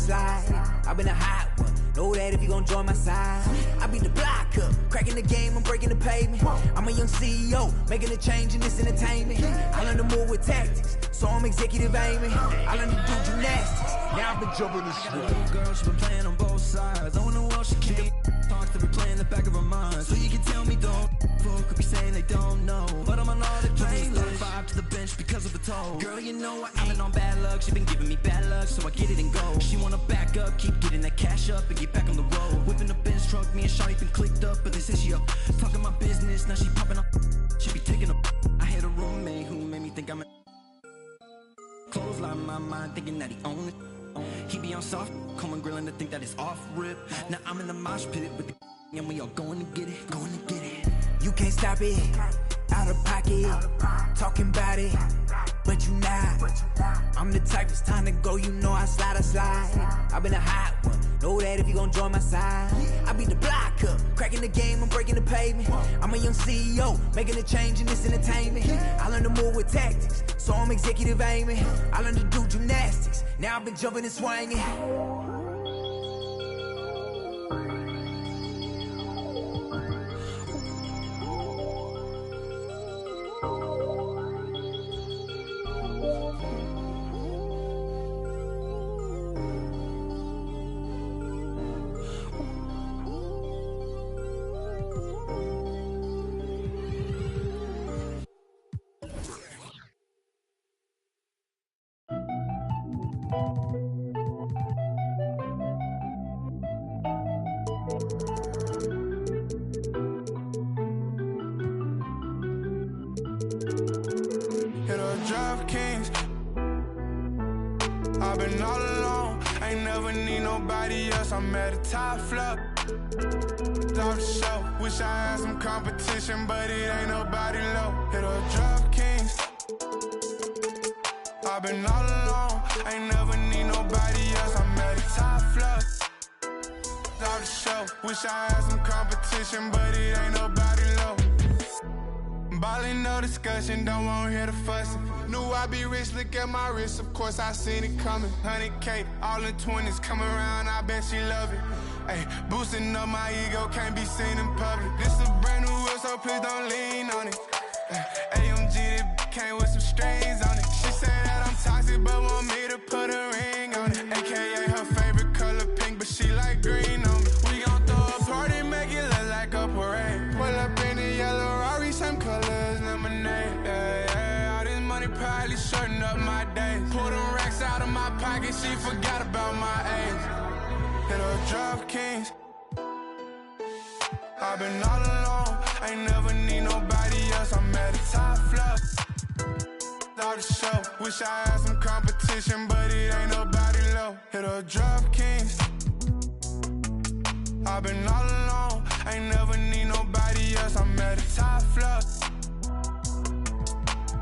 I've been a hot one, know that if you gon' join my side. I beat the block up, cracking the game, I'm breaking the pavement. I'm a young CEO, making a change in this entertainment. I learned to move with tactics, so I'm executive aiming. I learned to do gymnastics, Now I've been jumping this I got a little girl, she been playing on both sides. I wanna well, she can't talk to replay in the back of her mind. So you can tell me don't fuck, could be saying they don't know. But I'm on all the playlist, 5 to the bench because of the toll. Girl, you know I've been on bad luck, she been giving me bad luck, so I get it and go. She wanna back up, keep getting that cash up and get back on the road. Whipping the Benz truck, me and Shawty been clicked up, but they say she up talking my business, now she popping up. She be taking up. I had a roommate who made me think I'm a clothesline my mind, thinking that he own it. He be on soft, coming grilling to think that it's off rip. Now I'm in the mosh pit with the and we all going to get it, going to get it. You can't stop it, out of pocket, talking about it, but you not. I'm the type, it's time to go, you know I slide. I've been a hot one, know that if you gon' join my side. I beat the block up, cracking the game, I'm breaking the pavement. I'm a young CEO, making a change in this entertainment. I learned to move with tactics, so I'm executive aiming. I learned to do gymnastics, now I've been jumping and swinging. Hit a DraftKings. I've been all alone, ain't never need nobody else. I'm at a top flop. Off the show, wish I had some competition, but it ain't nobody low. Hit a DraftKings. I've been all alone, ain't never need nobody else. I'm at a top flop. Off the show, wish I had some competition, but it ain't nobody low. Ballin', no discussion, don't wanna hear the fussing. Knew I'd be rich, look at my wrist, of course I seen it coming. 100K, all in 20s, come around, I bet she love it. Ay, boosting up my ego, can't be seen in public. This a brand new whip, so please don't lean on it. AMG, this came with some strings on it. She said that I'm toxic, but want me to put a ring on it. AKA her favorite color pink, but she like green on me. We gon' throw a party, make it look like a parade. Pull up in the yellow Rari, same color as lemonade. Yeah, all this money probably shorten up my days. Pull them racks out of my pocket, she forgot about my age. Hit a DraftKings. I've been all alone, ain't never need nobody else. I'm at a top flop. Off the show, wish I had some competition, but it ain't nobody low. Hit a DraftKings. I've been all alone, ain't never need nobody else. I'm at a top flop.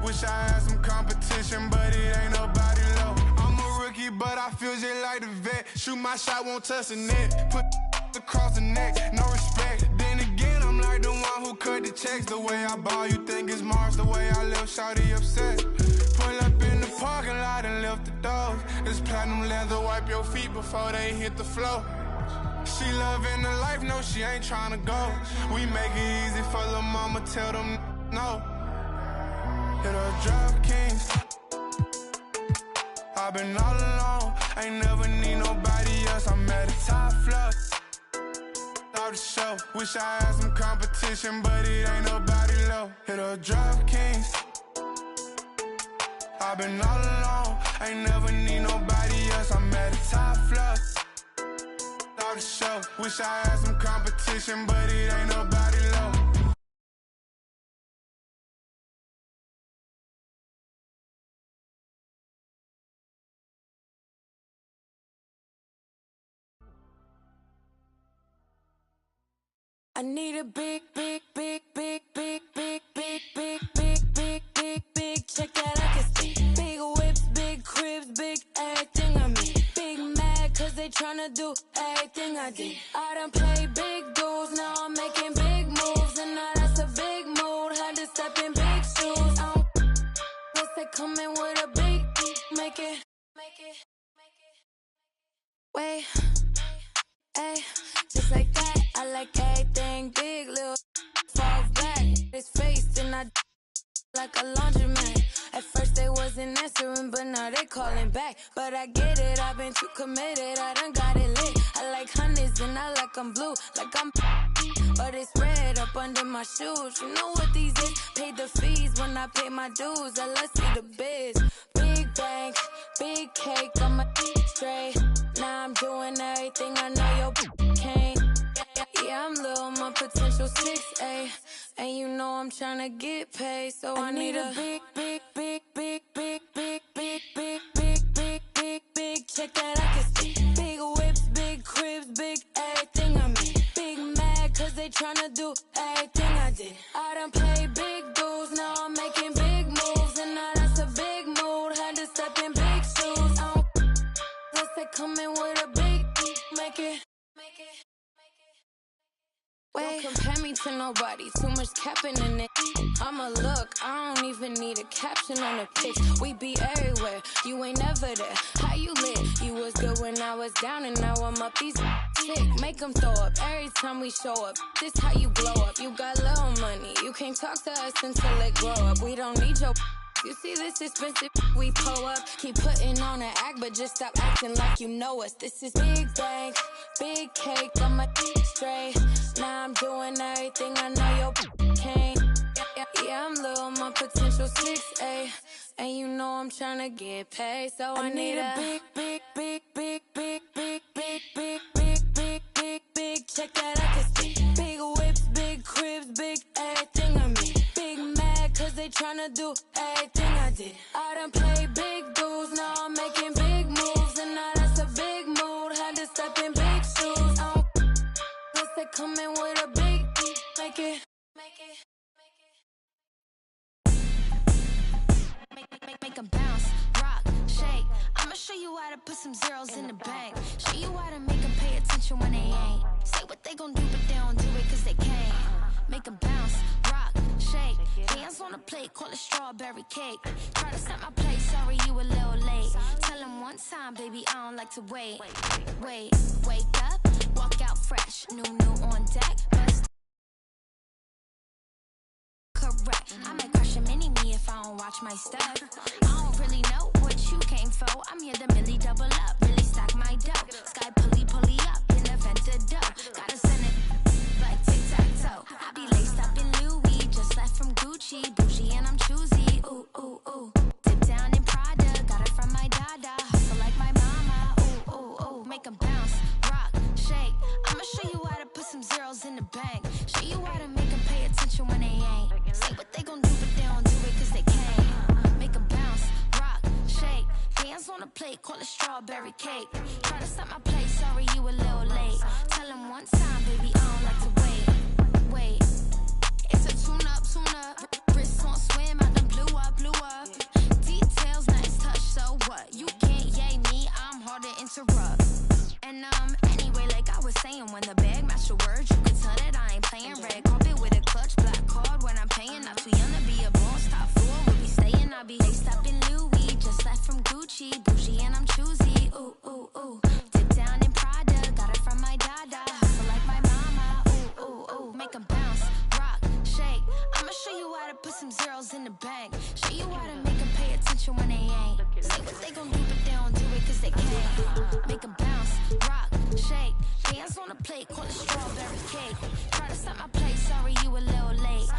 Wish I had some competition, but it ain't nobody low. I'm a rookie, but I feel just like the vet. Shoot my shot, won't touch the net. Put across the neck, no respect. Then again, I'm like the one who cut the checks. The way I ball, you think it's Mars. The way I live, shawty upset. Pull up in the parking lot and lift the doors. This platinum leather, wipe your feet before they hit the floor. She loving the life, no, she ain't tryna go. We make it easy for the mama, tell them no. Hit a DraftKings. I've been all alone, ain't never need nobody else. I'm at a top flop. Off the show, wish I had some competition, but it ain't nobody low. Hit a DraftKings. I've been all alone, ain't never need nobody else. I'm at a top flop. Off the show, wish I had some competition, but it ain't nobody low. I need a big, big, big, big, big, big, big, big, big, big, big, big check that I can see. Big whips, big cribs, big everything I mean. Big mad cause they tryna do everything I did. I done played big dudes, now I'm making big moves. And now that's a big mood, had to step in big shoes. I don't guess they coming with a big make it. Wait, ayy, just like that. I like everything big, little fall back. His face and I like a laundromat. At first they wasn't answering, but now they call falling back. But I get it, I've been too committed, I done got it lit. I like hundreds and I like them blue, like I'm but it's red up under my shoes. You know what these is? Paid the fees when I pay my dues. Let's see the biz. Big bank, big cake, I'm a straight. Now I'm doing everything I know your can't. Yeah, I'm little, my potential 6A. And you know I'm tryna get paid, so I need a big, big, big, big, big, big, big, big, big, big, big, big check that I can see. Big whips, big cribs, big everything I'm in. Big mad cause they tryna do everything I did. I done played big dues, now I'm making big moves. And now that's a big mood, had to step in big shoes. I don't unless they come in with a big make it. Don't compare me to nobody, too much capping in it. I'ma look, I don't even need a caption on the pic. We be everywhere, you ain't never there. How you lit? You was good when I was down and now I'm up. These sick, make them throw up every time we show up. This how you blow up, you got little money. You can't talk to us until it grow up. We don't need your you see this expensive we pull up. Keep putting on an act, but just stop acting like you know us. This is big bank, big cake, I'm a straight. Now I'm doing everything I know your can't. Yeah, I'm little, my potential 6A. And you know I'm tryna get paid, so I need a big, big, big, big, big, big, big, big, big, big, big, big check that I can see. Big whips, big cribs, big everything I'm in. Big mad cause they tryna do everything I did. I done played big dues, now I'm making big moves. And now that's a big mood, had to step in big shoes. I don't unless they come in with a big make it. Make them bounce, rock, shake. I'ma show you how to put some zeros in the bank. Show you how to make them pay attention when they ain't. Say what they gon' do, but they don't do it cause they can't. Make them bounce, rock, shake. Hands on the plate, call it strawberry cake. Try to set my place, sorry you a little late. Tell them one time, baby, I don't like to wait. Wake up, walk out fresh. New on deck, bust correct. I might crush a mini-me if I don't watch my step. I don't really know what you came for. I'm here to really double up, really stack my dough. Sky pulley up, in the venta dough. Gotta send it like tic-tac-toe. I be laced up in Louis, just left from Gucci. Bougie and I'm choosy, ooh, ooh, ooh. Dip down in Prada, got it from my dada. Hustle like my mama, ooh, ooh, ooh. Make them bounce, rock, shake. I'ma show you how to put some zeros in the bank. Show you how to make them pay attention when they ain't. Say what they gon' do, but they don't do it cause they can't. Make them bounce, rock, shake. Hands on the plate, call it strawberry cake. Try to set my place, sorry you a little late. Tell them one time, baby, I don't like to wait. It's a tune-up. Wrist on swim, I done blew up. Details, nice touch, so what? You can't yay me, I'm hard to interrupt. And anyway, like I was saying, when the bag match the words, you can tell that I ain't playing. Red carpet with a clutch, black card when I'm paying. Not too young to be a boss, top floor, we'll be staying. I'll be laced up in Louis, just left from Gucci. Bougie and I'm choosy, ooh, ooh, ooh. Dip down in Prada, got it from my dada. Hustle like my mama, ooh, ooh, ooh. Make them bounce, rock, shake. I'ma show you how to put some zeros in the bank. Show you how to make them pay attention when they ain't. Say what they gon' do, but they don't do it cause they can't. Make them bounce, rock, shake. Hands on the plate, call it strawberry cake. Try to set my place, sorry you a little late.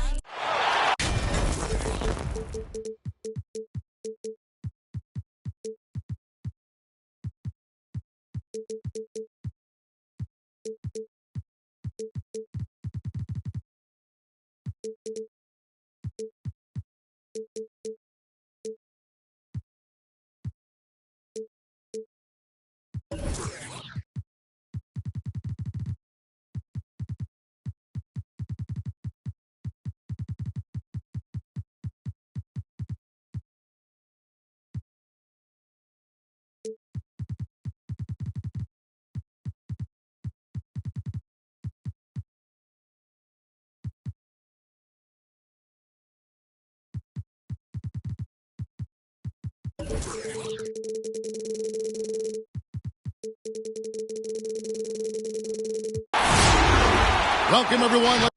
Welcome, everyone.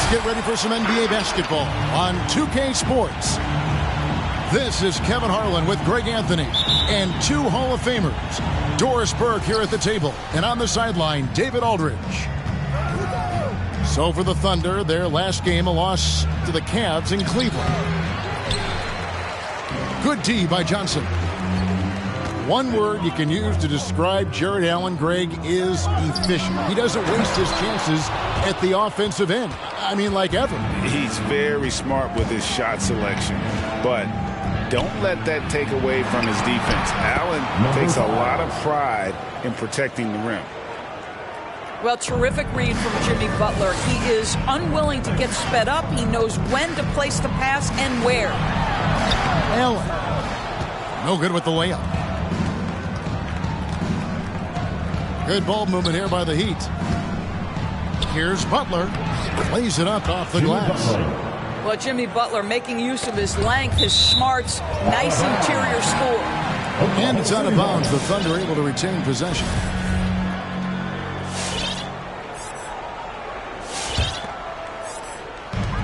Let's get ready for some NBA basketball on 2K Sports. This is Kevin Harlan with Greg Anthony and two Hall of Famers. Doris Burke here at the table, and on the sideline, David Aldridge. So for the Thunder, their last game, a loss to the Cavs in Cleveland. Good D by Johnson. One word you can use to describe Jared Allen, Greg, is efficient. He doesn't waste his chances at the offensive end. I mean, like ever. He's very smart with his shot selection, but don't let that take away from his defense. Allen takes a lot of pride in protecting the rim. Well, terrific read from Jimmy Butler. He is unwilling to get sped up. He knows when to place the pass and where. Allen. No good with the layup. Good ball movement here by the Heat. Here's Butler. Plays it up off the glass. Well, Jimmy Butler making use of his length, his smarts, nice interior score. And it's out of bounds. The Thunder able to retain possession.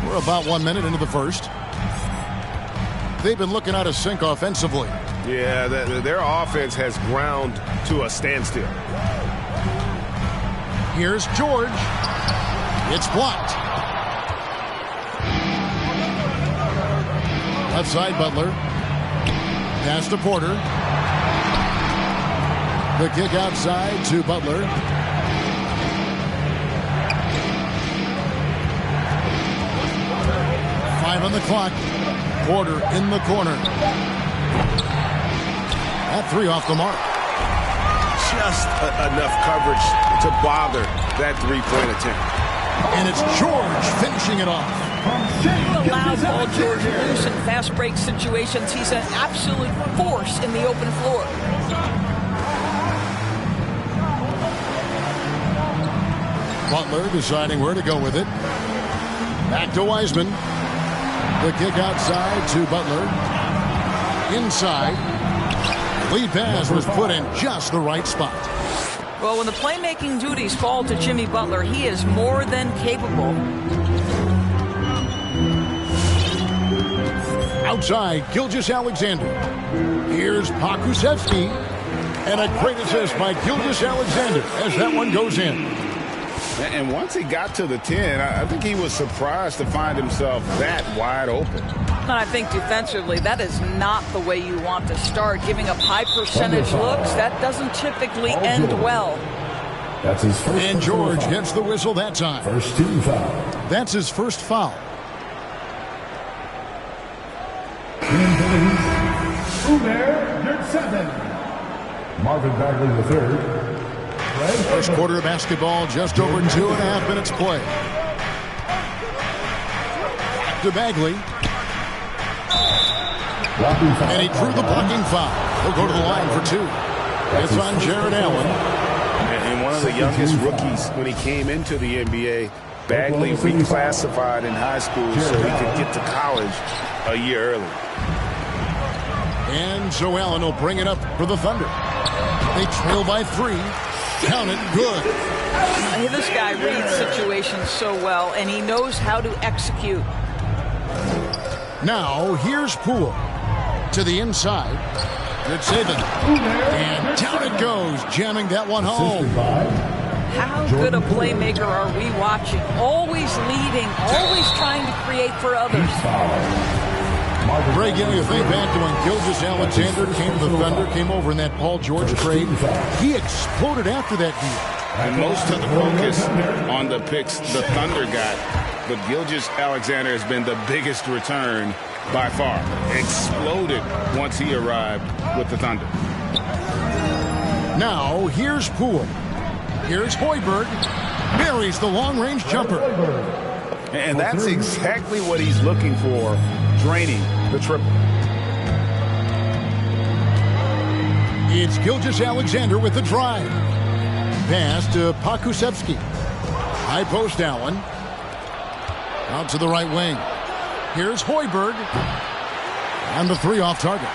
We're about 1 minute into the first. They've been looking out of sync offensively. Yeah, their offense has ground to a standstill. Here's George. It's blocked. Left side, Butler. Pass to Porter. The kick outside to Butler. Five on the clock. Porter in the corner. That three off the mark. Just enough coverage to bother that three-point attempt. And it's George finishing it off. You allow Paul George loose in fast break situations. He's an absolute force in the open floor. Butler deciding where to go with it. Back to Wiseman. The kick outside to Butler. Inside. Lead pass was put in just the right spot. Well, when the playmaking duties fall to Jimmy Butler, he is more than capable. Outside, Gilgeous-Alexander. Here's Pakusevsky. And a great assist by Gilgeous-Alexander as that one goes in. And once he got to the 10, I think he was surprised to find himself that wide open. And I think defensively, that is not the way you want to start. Giving up high percentage looks, that doesn't typically end well. That's his first. And George gets the whistle that time. First team foul. That's his first foul. Uber, 7. Marvin Bagley the third. First quarter of basketball, just over 2.5 minutes play. Back to Bagley. And he drew the blocking foul. He'll go to the line for two. It's on Jared Allen. And one of the youngest rookies when he came into the NBA, Bagley reclassified in high school so he could get to college a year early. And so Allen will bring it up for the Thunder. They trail by 3. Count it, good. This guy reads situations so well, and he knows how to execute. Now, here's Poole to the inside. Good saving. And down it goes, jamming that one home. How good a playmaker are we watching? Always leading, always trying to create for others. Greg, you think back to when Gilgeous-Alexander came to the Thunder, came over in that Paul George trade. He exploded after that deal. And most of the focus on the picks the Thunder got, but Gilgeous-Alexander has been the biggest return by far. Exploded once he arrived with the Thunder. Now, here's Poole. Here's Hoiberg. Buries the long-range jumper. And that's exactly what he's looking for, draining the triple. It's Gilgeous-Alexander with the drive. Pass to Pakusevsky. High post Allen. Out to the right wing. Here's Hoiberg. And the three off target.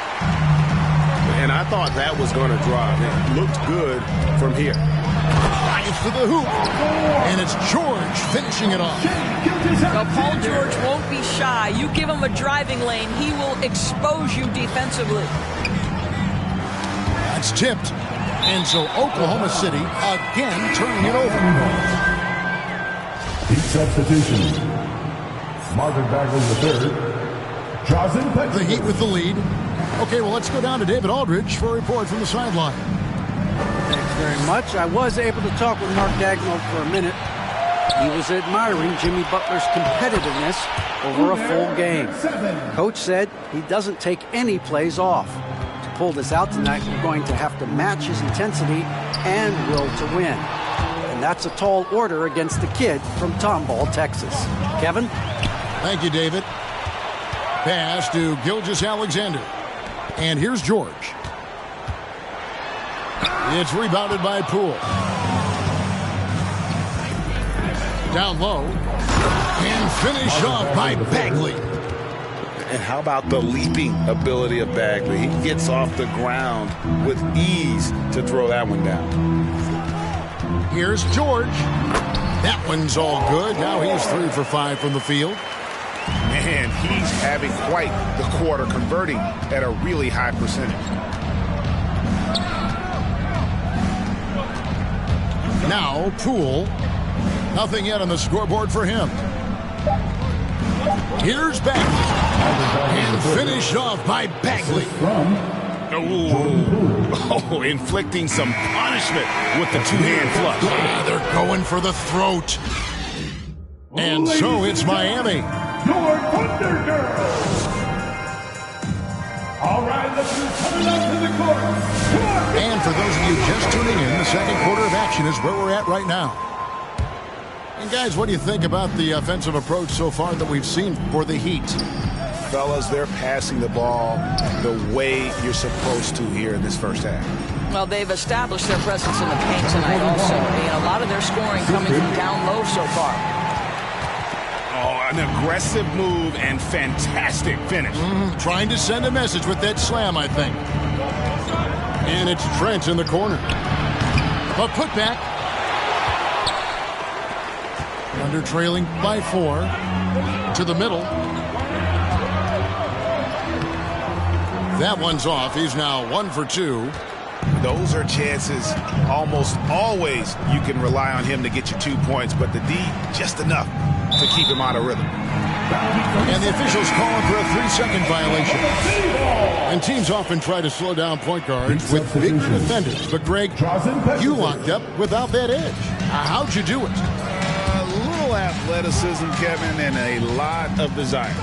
And I thought that was going to drive. It looked good from here. High to the hoop. And it's George finishing it off. Now, Paul George won't be shy. You give him a driving lane, he will expose you defensively. That's tipped. And so Oklahoma City again turning it over. Heat substitution. Marvin Bagley III. The Heat with the lead. Okay, well, let's go down to David Aldridge for a report from the sideline. Thanks very much. I was able to talk with Mark Daigneault for a minute. He was admiring Jimmy Butler's competitiveness over a full game. Coach said he doesn't take any plays off. To pull this out tonight, we're going to have to match his intensity and will to win. And that's a tall order against the kid from Tomball, Texas. Kevin? Thank you, David. Pass to Gilgeous-Alexander. And here's George. It's rebounded by Poole. Down low. And finished off by Bagley. And how about the leaping ability of Bagley? He gets off the ground with ease to throw that one down. Here's George. That one's all good. Now he's 3 for 5 from the field. Man, he's having quite the quarter, converting at a really high percentage. Now Poole. Nothing yet on the scoreboard for him. Here's Bagley. And finished off by Bagley. Oh, inflicting some punishment with the two-hand flush. They're going for the throat. And so it's Miami. Your Thunder Girls. All right, let's coming up to the court. And for those of you just tuning in, the second quarter of action is where we're at right now. And guys, what do you think about the offensive approach so far that we've seen for the Heat? Fellas, they're passing the ball the way you're supposed to here in this first half. Well, they've established their presence in the paint tonight also. And a lot of their scoring coming from down low so far. Oh, an aggressive move and fantastic finish. Trying to send a message with that slam, I think. And it's Trent in the corner. A putback. Under trailing by 4. To the middle. That one's off. He's now 1 for 2. Those are chances almost always you can rely on him to get you 2 points, but the D just enough to keep him out of rhythm. And the officials calling for a 3-second violation. And teams often try to slow down point guards with big defenders. But, Greg, you locked up without that edge. How'd you do it? A little athleticism, Kevin, and a lot of desire.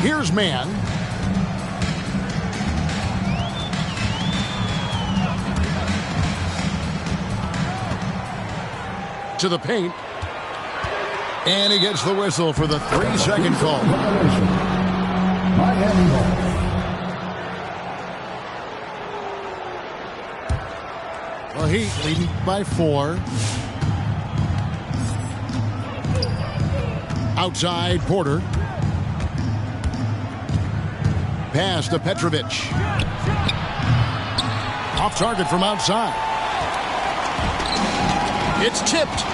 Here's man. To the paint. And he gets the whistle for the 3-second call. Miami ball. The Heat leading by 4. Outside Porter. Pass to Petrovic. Off target from outside. It's tipped.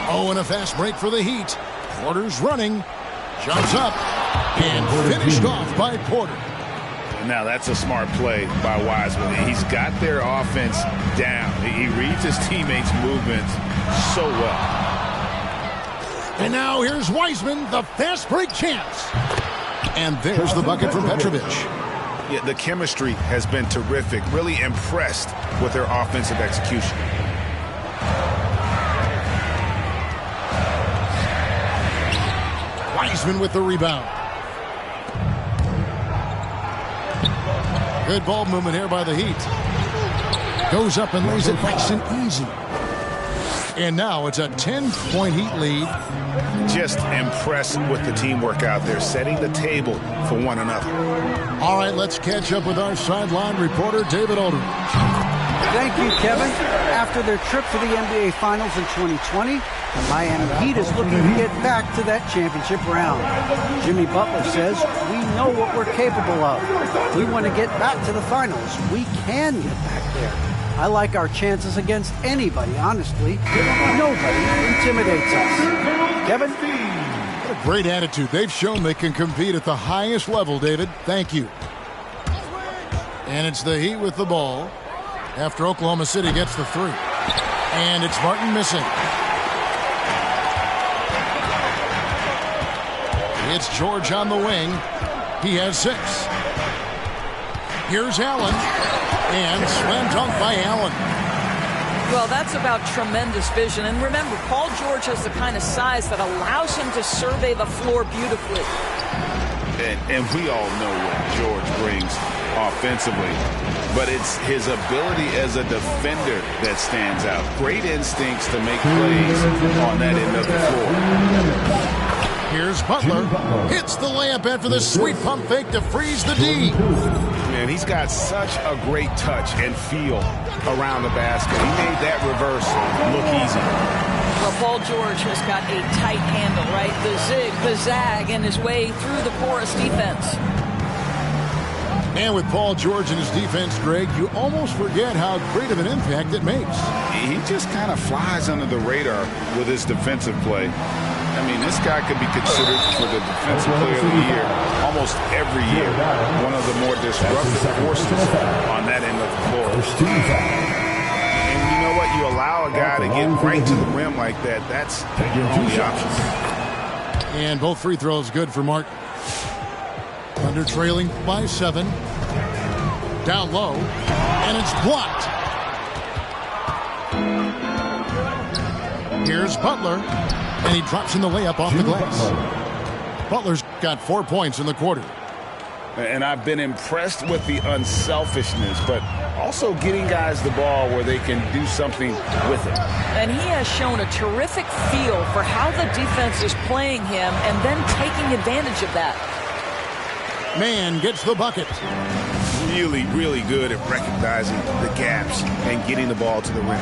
Oh, and a fast break for the Heat. Porter's running. Jumps up. And finished off by Porter. Now, that's a smart play by Wiseman. He's got their offense down. He reads his teammates' movements so well. And now here's Wiseman, the fast break chance. And there's the bucket from Petrovic. Yeah, the chemistry has been terrific. Really impressed with their offensive execution. Wiseman with the rebound. Good ball movement here by the Heat. Goes up and lays it nice and easy. And now it's a 10-point Heat lead. Just impressed with the teamwork out there, setting the table for one another. All right, let's catch up with our sideline reporter, David Aldridge. Thank you, Kevin. After their trip to the NBA Finals in 2020, the Miami Heat is looking to get back to that championship round. Jimmy Butler says, we know what we're capable of. We want to get back to the finals. We can get back there. I like our chances against anybody, honestly. Nobody intimidates us. Kevin? What a great attitude. They've shown they can compete at the highest level, David. Thank you. And it's the Heat with the ball after Oklahoma City gets the three. And it's Martin missing. It's George on the wing. He has 6. Here's Allen. And slam dunk by Allen. Well, that's about tremendous vision. And remember, Paul George has the kind of size that allows him to survey the floor beautifully. And we all know what George brings offensively, but it's his ability as a defender that stands out. Great instincts to make plays on that end of the floor. Here's Butler. Hits the layup after the sweet pump fake to freeze the D. Man, he's got such a great touch and feel around the basket. He made that reverse look easy. Well, Paul George has got a tight handle, right? The zig, the zag, and his way through the porous defense. And with Paul George and his defense, Greg, you almost forget how great of an impact it makes. He just kind of flies under the radar with his defensive play. I mean, this guy could be considered for the Defensive Player of the Year almost every year. One of the more disruptive forces on that end of the floor. And you know what? You allow a guy to get right to the rim like that, that's your only option. And both free throws good for Martin. Thunder trailing by 7. Down low. And it's blocked. Here's Butler. And he drops in the layup off the glass. Butler's got 4 points in the quarter. And I've been impressed with the unselfishness, but also getting guys the ball where they can do something with it. And he has shown a terrific feel for how the defense is playing him and then taking advantage of that. Man gets the bucket. Really, really good at recognizing the gaps and getting the ball to the rim.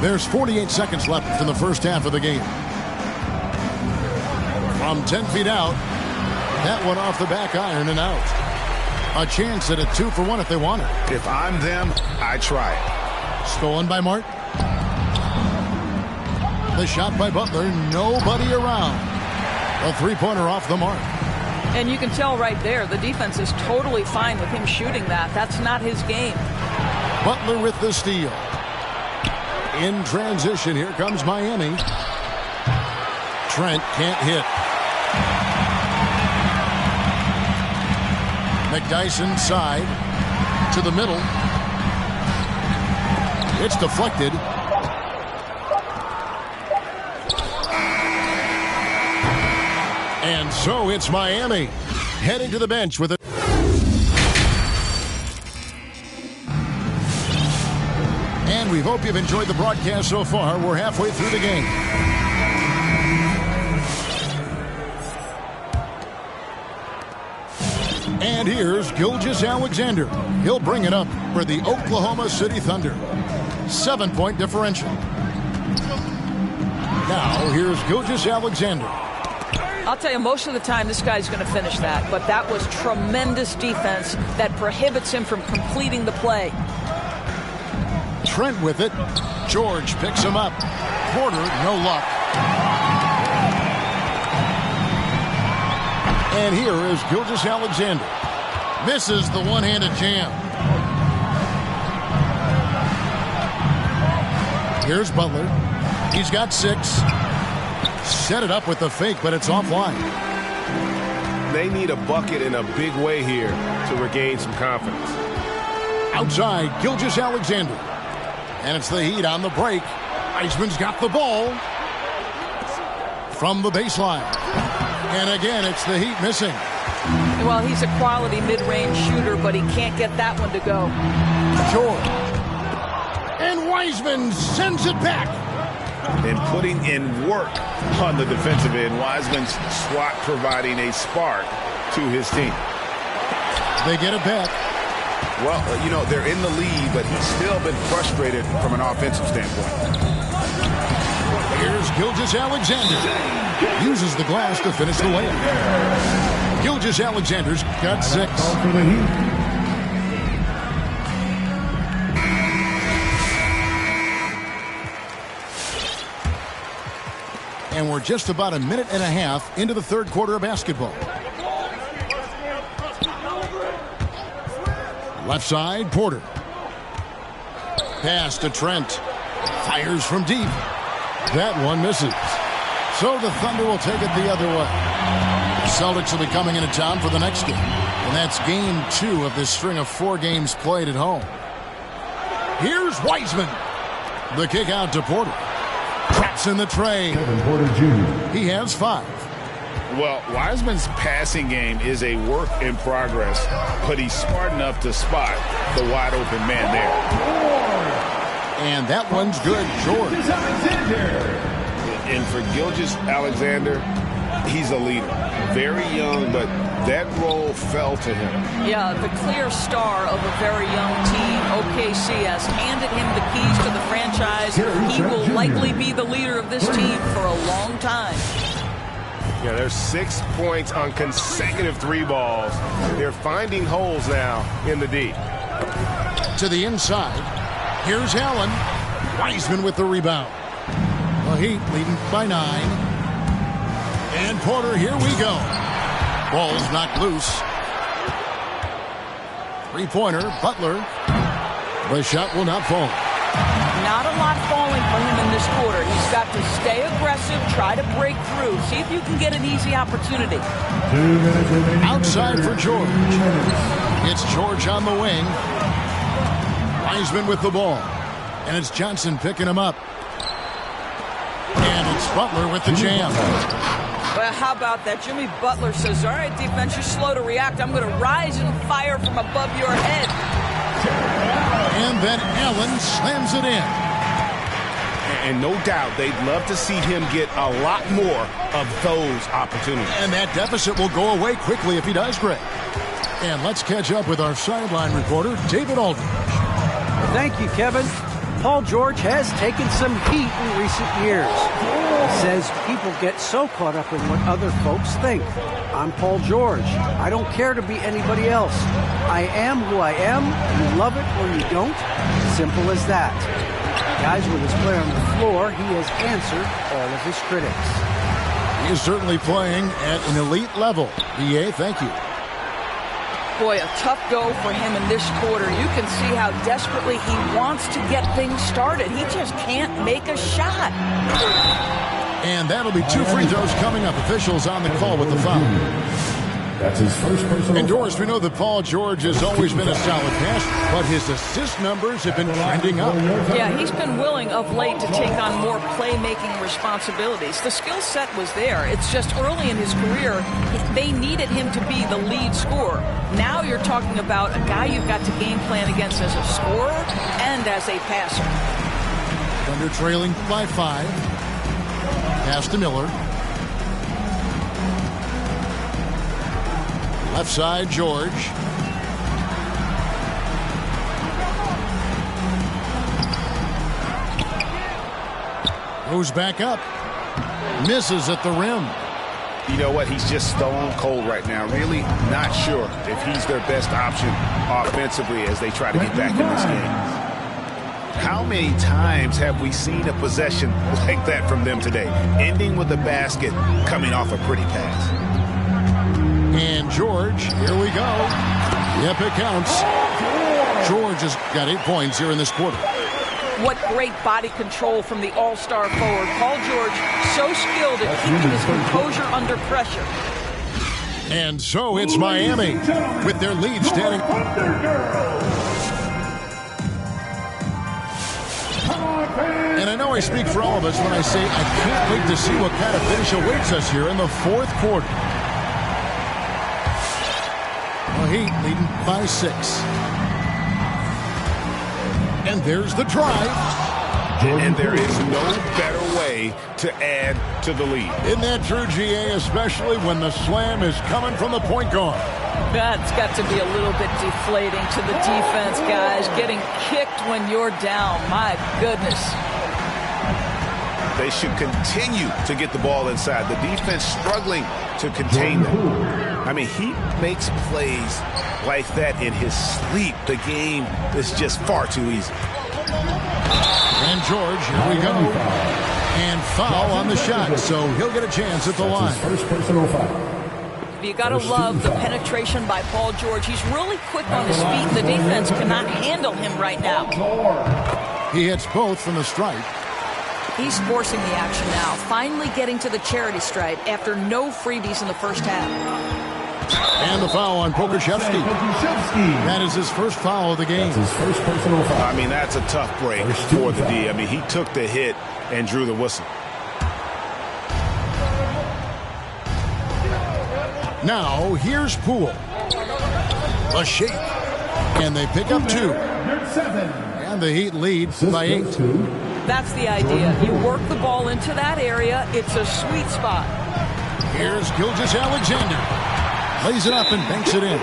There's 48 seconds left in the first half of the game. From 10 feet out, that one off the back iron and out. A chance at a 2-for-1 if they want it. If I'm them, I try it. Stolen by Martin. The shot by Butler, nobody around. A three-pointer off the mark. And you can tell right there, the defense is totally fine with him shooting that. That's not his game. Butler with the steal. In transition, here comes Miami. Trent can't hit. McDyson side to the middle. It's deflected. And so it's Miami heading to the bench with it. And we hope you've enjoyed the broadcast so far. We're halfway through the game. And here's Gilgeous-Alexander. He'll bring it up for the Oklahoma City Thunder. 7-point differential. Now here's Gilgeous-Alexander. I'll tell you, most of the time this guy's going to finish that, but that was tremendous defense that prohibits him from completing the play. Trent with it. George picks him up. Porter, no luck. And here is Gilgeous-Alexander. Misses the one-handed jam. Here's Butler. He's got 6. Set it up with the fake, but it's offline. They need a bucket in a big way here to regain some confidence. Outside, Gilgeous-Alexander. And it's the Heat on the break. Iceman's got the ball. From the baseline. And again, it's the Heat missing. Well, he's a quality mid-range shooter, but he can't get that one to go. George. And Wiseman sends it back. And putting in work on the defensive end. Wiseman's swat providing a spark to his team. They get it back. Well, you know, they're in the lead, but he's still been frustrated from an offensive standpoint. Here's Gilgeous-Alexander. Uses the glass to finish the layup. Gilgeous-Alexander's got 6. And we're just about a minute and a half into the third quarter of basketball. Left side, Porter. Pass to Trent. Fires from deep. That one misses. So the Thunder will take it the other way. The Celtics will be coming into town for the next game. And that's game 2 of this string of 4 games played at home. Here's Wiseman. The kick out to Porter. Traps in the tray. Kevin Porter Jr. He has 5. Well, Wiseman's passing game is a work in progress, but he's smart enough to spot the wide open man there. And that one's good, George. And for Gilgeous-Alexander, he's a leader. Very young, but that role fell to him. Yeah, the clear star of a very young team. OKC has handed him the keys to the franchise. He will likely be the leader of this team for a long time. Yeah, there's 6 points on consecutive 3 balls. They're finding holes now in the D. To the inside. Here's Allen. Wiseman with the rebound. The Heat leading by 9. And Porter, here we go. Ball's knocked loose. 3-pointer, Butler. The shot will not fall. Not a lot falling for him in this quarter. He's got to stay aggressive, try to break through, see if you can get an easy opportunity. 2 minutes remaining. Outside for George. It's George on the wing. Wiseman with the ball. And it's Johnson picking him up. And it's Butler with the jam. Well, how about that? Jimmy Butler says, all right, defense, you're slow to react. I'm going to rise and fire from above your head. And then Allen slams it in. And no doubt they'd love to see him get a lot more of those opportunities. And that deficit will go away quickly if he does, Greg. And let's catch up with our sideline reporter, David Aldridge. Thank you, Kevin. Paul George has taken some heat in recent years. He says people get so caught up in what other folks think. I'm Paul George. I don't care to be anybody else. I am who I am. You love it or you don't. Simple as that. Guys, with his play on the floor, he has answered all of his critics. He is certainly playing at an elite level. BA, thank you. Boy, a tough go for him in this quarter. You can see how desperately he wants to get things started. He just can't make a shot. And that'll be 2 free throws coming up. Officials on the call with the foul. That's his first personal. And Doris, we know that Paul George has always been a solid passer, but his assist numbers have been trending up. Yeah, he's been willing of late to take on more playmaking responsibilities. The skill set was there. It's just early in his career, they needed him to be the lead scorer. Now you're talking about a guy you've got to game plan against as a scorer and as a passer. Thunder trailing by 5. Pass to Miller. Left side, George. Goes back up. Misses at the rim. You know what? He's just stone cold right now. Really not sure if he's their best option offensively as they try to get back in this game. How many times have we seen a possession like that from them today? Ending with a basket, coming off a pretty pass. And George, here we go. Yep, it counts. George has got 8 points here in this quarter. What great body control from the all-star forward. Paul George, so skilled at keeping his composure under pressure. And so it's Miami with their lead standing. And I know I speak for all of us when I say I can't wait to see what kind of finish awaits us here in the fourth quarter. The Heat leading by 6. And there's the drive. And there is no better way to add to the lead. Isn't that true, GA, especially when the slam is coming from the point guard? That's got to be a little bit deflating to the defense, guys. Getting kicked when you're down. My goodness. They should continue to get the ball inside. The defense struggling to contain them. I mean, he makes plays like that in his sleep. The game is just far too easy. And George, here we go. And foul on the shot, so he'll get a chance at the line. First personal foul. You got to love the penetration by Paul George. He's really quick on his feet. The defense cannot handle him right now. He hits both from the stripe. He's forcing the action now, finally getting to the charity stripe after no freebies in the first half. And the foul on Pokuševski. That is his first foul of the game. That's his first personal foul. I mean, that's a tough break for the D. I mean, he took the hit and drew the whistle. Now, here's Poole. A shake. And they pick up 2. And the Heat lead by 8. That's the idea. You work the ball into that area. It's a sweet spot. Here's Gilgeous-Alexander. Lays it up and banks it in.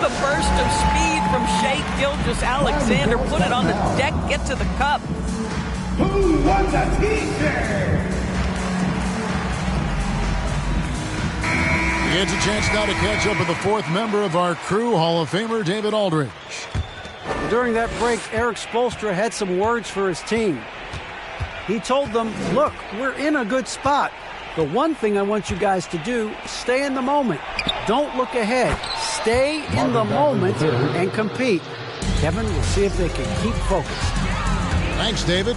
The burst of speed from Shai Gilgeous-Alexander. Put it on the deck, get to the cup. Who won the T-shirt? He gets a chance now to catch up with the 4th member of our crew, Hall of Famer David Aldridge. During that break, Eric Spoelstra had some words for his team. He told them, look, we're in a good spot. The one thing I want you guys to do, stay in the moment. Don't look ahead. Stay in the moment and compete. Kevin, we'll see if they can keep focused. Thanks, David.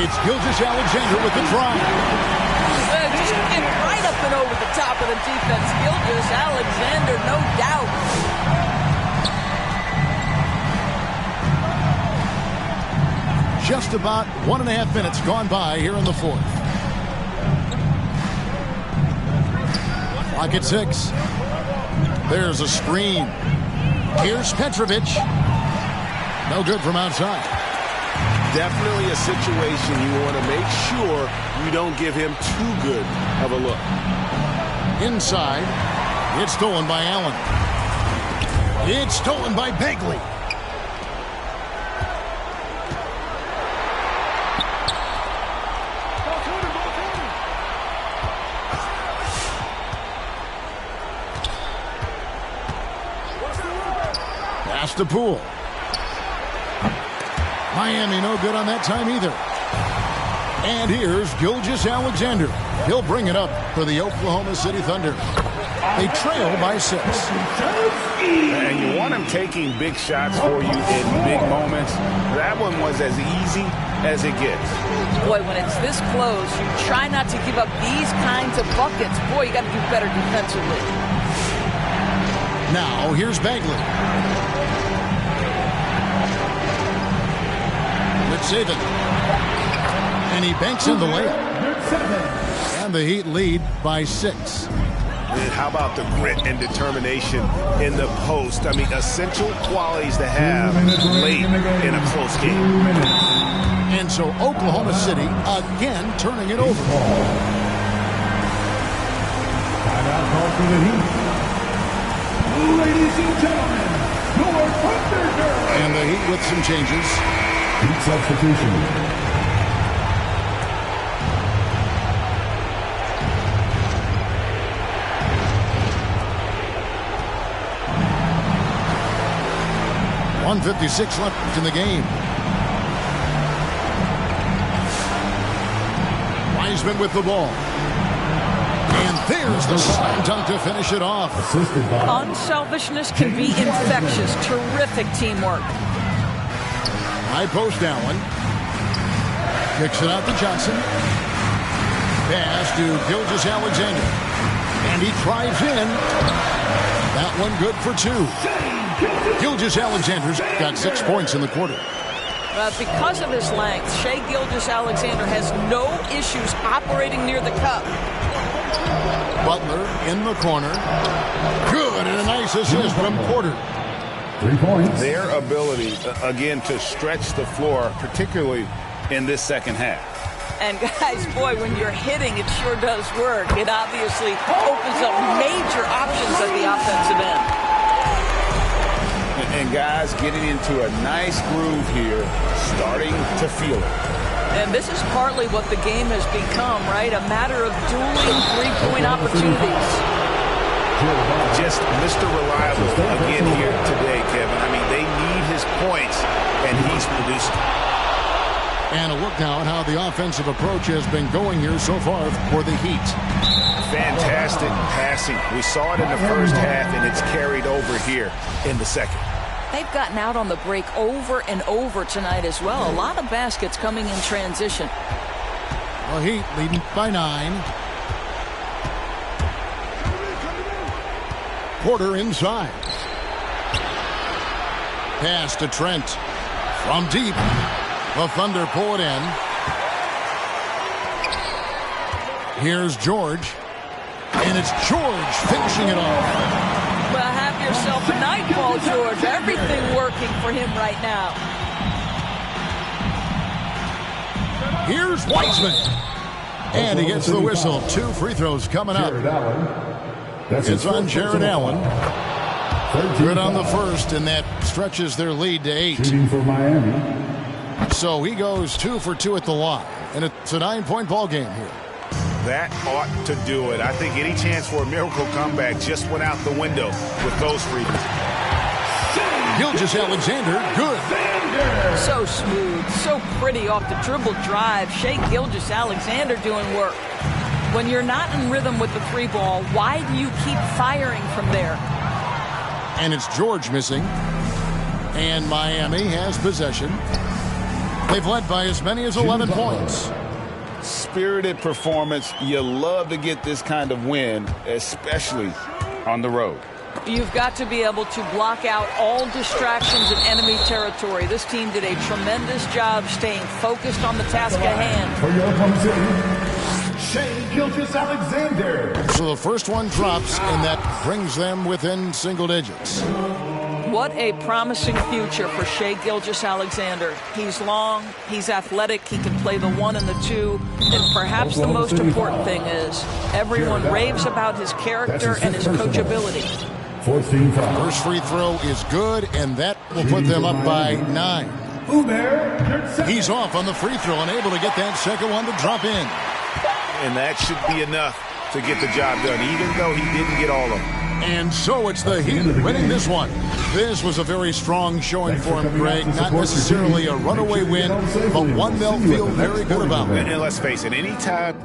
It's Gilgeous-Alexander with the try. Just get right up and over the top of the defense. Gilgeous-Alexander, no doubt. Just about 1.5 minutes gone by here in the 4th. Clock at 6. There's a screen. Here's Petrovic. No good from outside. Definitely a situation you want to make sure you don't give him too good of a look. Inside. It's stolen by Allen. It's stolen by Bagley. Pass to Poole. Miami no good on that time either. And here's Gilgeous-Alexander. He'll bring it up for the Oklahoma City Thunder. They trail by 6. And you want him taking big shots for you in big moments. That one was as easy as it gets. Boy, when it's this close, you try not to give up these kinds of buckets. Boy, you got to do better defensively. Now, here's Bagley. Save it. And he banks in the layup. And the Heat lead by 6. And how about the grit and determination in the post? I mean, essential qualities to have late in a close game. And so Oklahoma City again turning it over. Timeout call for the Heat. Ladies and gentlemen, your Thunder Girls. And the Heat with some changes. Heat substitution. .156 left in the game. Wiseman with the ball. And there's the slam dunk to finish it off. Unselfishness can be infectious. Terrific teamwork. High post Allen. Kicks it out to Johnson. Pass to Gilgeous-Alexander. And he drives in. That one good for 2. Gilgeous-Alexander's got 6 points in the quarter. Because of his length, Shai Gilgeous-Alexander has no issues operating near the cup. Butler in the corner. Good, and a nice assist from Porter. 3 points. Their ability, again, to stretch the floor, particularly in this second half. And guys, boy, when you're hitting, it sure does work. It obviously opens up major options at the offensive end. And guys getting into a nice groove here, starting to feel it. And this is partly what the game has become, right? A matter of dueling three-point opportunities. Just Mr. Reliable again here today, Kevin. I mean, they need his points, and he's producing. And a look now at how the offensive approach has been going here so far for the Heat. Fantastic passing. We saw it in the first half, and it's carried over here in the second. They've gotten out on the break over and over tonight as well. A lot of baskets coming in transition. The Heat leading by 9. Porter inside. Pass to Trent. From deep. The Thunder pull it in. Here's George. And it's George finishing it off. Well, have yourself a night ball, George. Everything working for him right now. Here's Wiseman. And he gets the whistle. 2 free throws coming up. It's on Jared Allen. Good on the first, and that stretches their lead to 8. Shooting for Miami. So he goes 2 for 2 at the line, and it's a 9-point ball game here. That ought to do it. I think any chance for a miracle comeback just went out the window with those free throws. Gilgeous-Alexander, good. So smooth, so pretty off the dribble drive. Shai Gilgeous-Alexander doing work. When you're not in rhythm with the 3-ball, why do you keep firing from there? And it's George missing. And Miami has possession. They've led by as many as 11 points. Spirited performance. You love to get this kind of win, especially on the road. You've got to be able to block out all distractions in enemy territory. This team did a tremendous job staying focused on the task at hand. For your opponent, Shai Gilgeous-Alexander. So the first one drops, and that brings them within single digits. What a promising future for Shai Gilgeous-Alexander. He's long, he's athletic, he can play the 1 and the 2, and perhaps the most important thing is everyone raves about his character and his coachability. 14-5. First free throw is good, and that will put them up by 9. He's off on the free throw and able to get that second one to drop in. And that should be enough to get the job done, even though he didn't get all of them. And so it's the Heat winning this one. This was a very strong showing for him, Greg. Not necessarily a runaway win, but one they'll feel very good about. And let's face it, any time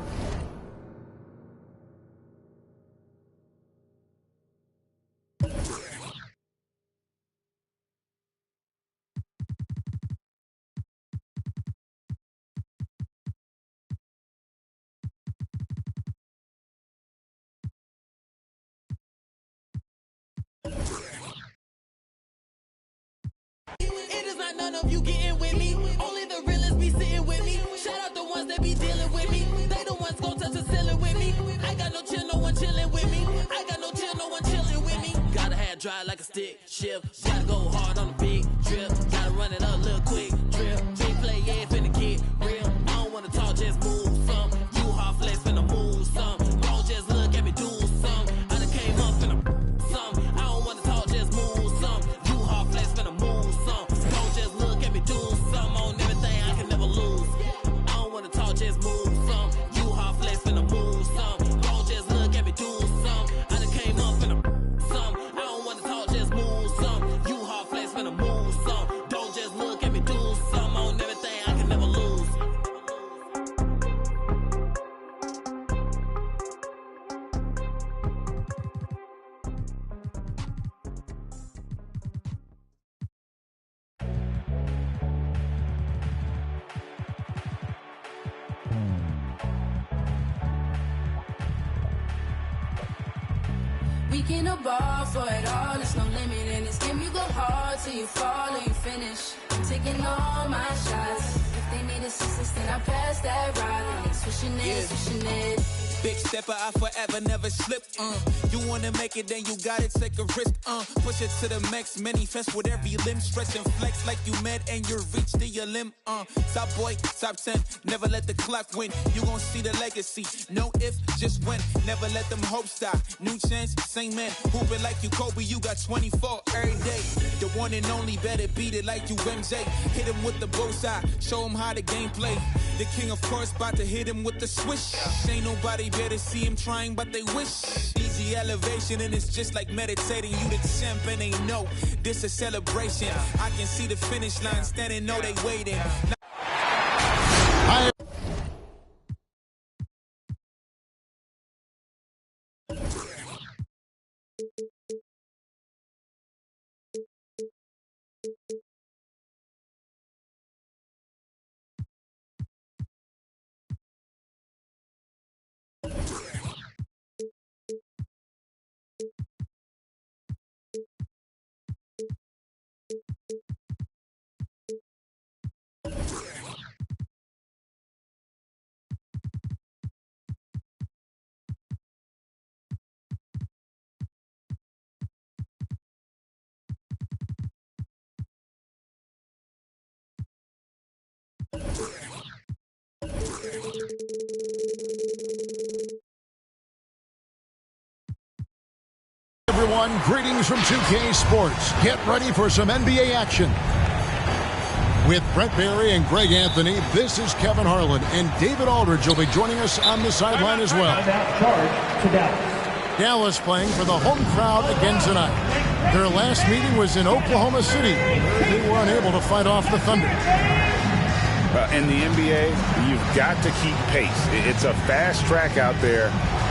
It is not none of you getting with me. Only the realists be sitting with me. Shout out the ones that be dealing with me. They the ones gon' touch the ceiling with me. I got no chill, no one chilling with me. I got no chill, no one chilling with me. Gotta have dry like a stick shift. Gotta go hard on a big trip. Gotta run it up, little quick trip. Big play, yeah, finna get real. I don't wanna talk, just move some. You hard flex, finna move some. Don't just look at me do some. I done came up finna some. I don't wanna talk, just move some. You hard flex, finna move some. Don't just look at me do some on everything I can never lose. I don't wanna talk, just move some. You hard flex, finna move some. Don't just look at me do some. I done came up finna some. I don't wanna talk, just move some. You hard flex, finna move some. Don't just look at me do some on everything I can never lose. We can ball for it all, there's no limit in this game. You go hard till you fall or you finish. I'm taking all my shots. If they need assistance, then I pass that ride. And they switching it, switching it. Big stepper, I forever never slip. You wanna make it, then you gotta take a risk. Push it to the max, manifest with every limb. Stretch and flex like you mad and you reach to your limb. Top boy, top 10, never let the clock win. You gon' see the legacy, no if, just when. Never let them hopes die. New chance, same man. Hooping like you Kobe, you got 24 every day. The one and only, better beat it like you MJ. Hit him with the bullseye, show him how the game play. The king, of course, about to hit him with the swish. Ain't nobody better see him trying, but they wish. Easy elevation, and it's just like meditating. You the champ, and they know this a celebration. I can see the finish line standing, know they waiting. Everyone, greetings from 2K Sports. Get ready for some NBA action. With Brent Barry and Greg Anthony, this is Kevin Harlan, and David Aldridge will be joining us on the sideline as well. Dallas playing for the home crowd again tonight. Their last meeting was in Oklahoma City. They were unable to fight off the Thunder. In the NBA, you've got to keep pace. It's a fast track out there,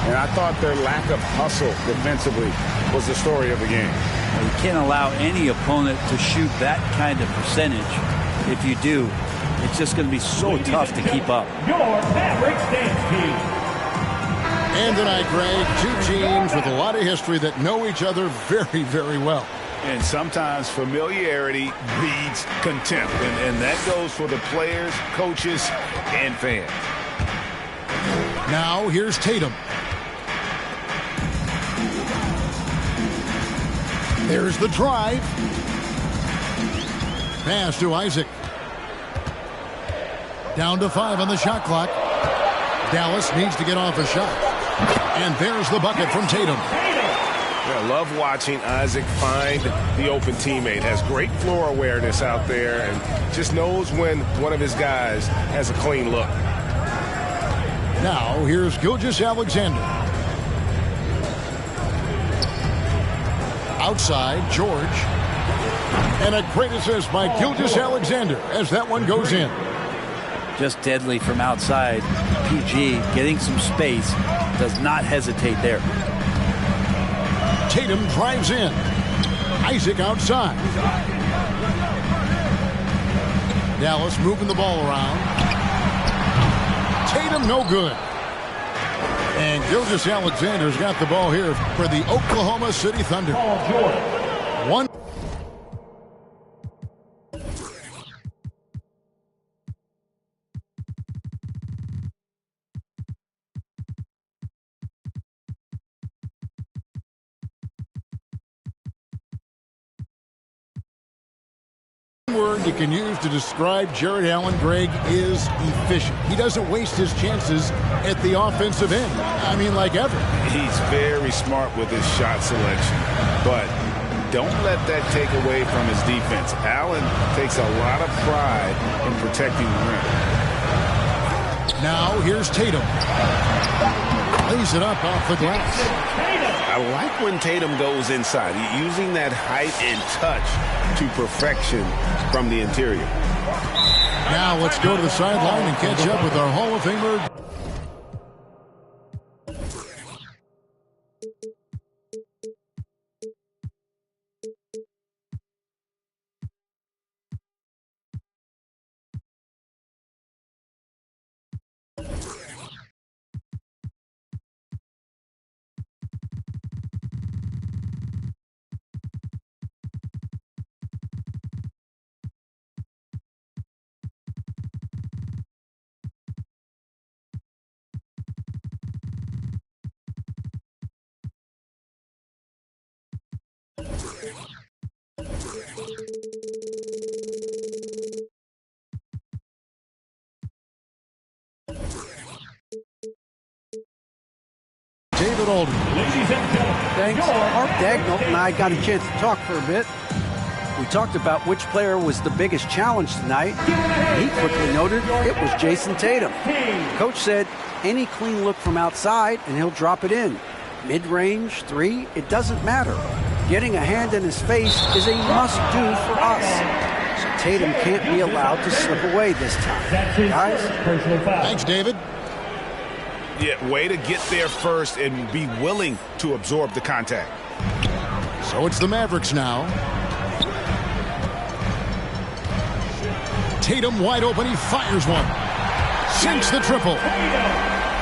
and I thought their lack of hustle defensively was the story of the game. You can't allow any opponent to shoot that kind of percentage. If you do, it's just going to be so tough to keep up. Your Mavericks dance team. And tonight, Greg, two teams with a lot of history that know each other very, very well. And sometimes familiarity breeds contempt, and that goes for the players, coaches, and fans. Now, here's Tatum. There's the drive. Pass to Isaac. Down to 5 on the shot clock. Dallas needs to get off a shot. And there's the bucket from Tatum. I love watching Isaac find the open teammate. Has great floor awareness out there and just knows when one of his guys has a clean look. Now, here's Gilgeous-Alexander. Outside, George. And a great assist by Gilgeous-Alexander as that one goes in. Just deadly from outside. PG getting some space. Does not hesitate there. Tatum drives in. Isaac outside. Dallas moving the ball around. Tatum no good. And Gilgeous-Alexander's got the ball here for the Oklahoma City Thunder. One. Word you can use to describe Jared Allen, Greg, is efficient. He doesn't waste his chances at the offensive end. I mean, like ever. He's very smart with his shot selection, but don't let that take away from his defense. Allen takes a lot of pride in protecting the rim. Now here's Tatum. Lays it up off the glass. I like when Tatum goes inside, using that height and touch to perfection from the interior. Now let's go to the sideline and catch up with our Hall of Famer. David Aldridge. Thanks. Art Dagnall and I got a chance to talk for a bit. We talked about which player was the biggest challenge tonight. He quickly noted it was Jason Tatum. Coach said any clean look from outside and he'll drop it in. Mid-range, three, it doesn't matter. Getting a hand in his face is a must-do for us. So Tatum can't be allowed to slip away this time. Guys? Thanks, David. Yeah, way to get there first and be willing to absorb the contact. So it's the Mavericks now. Tatum wide open. He fires one. Sinks the triple.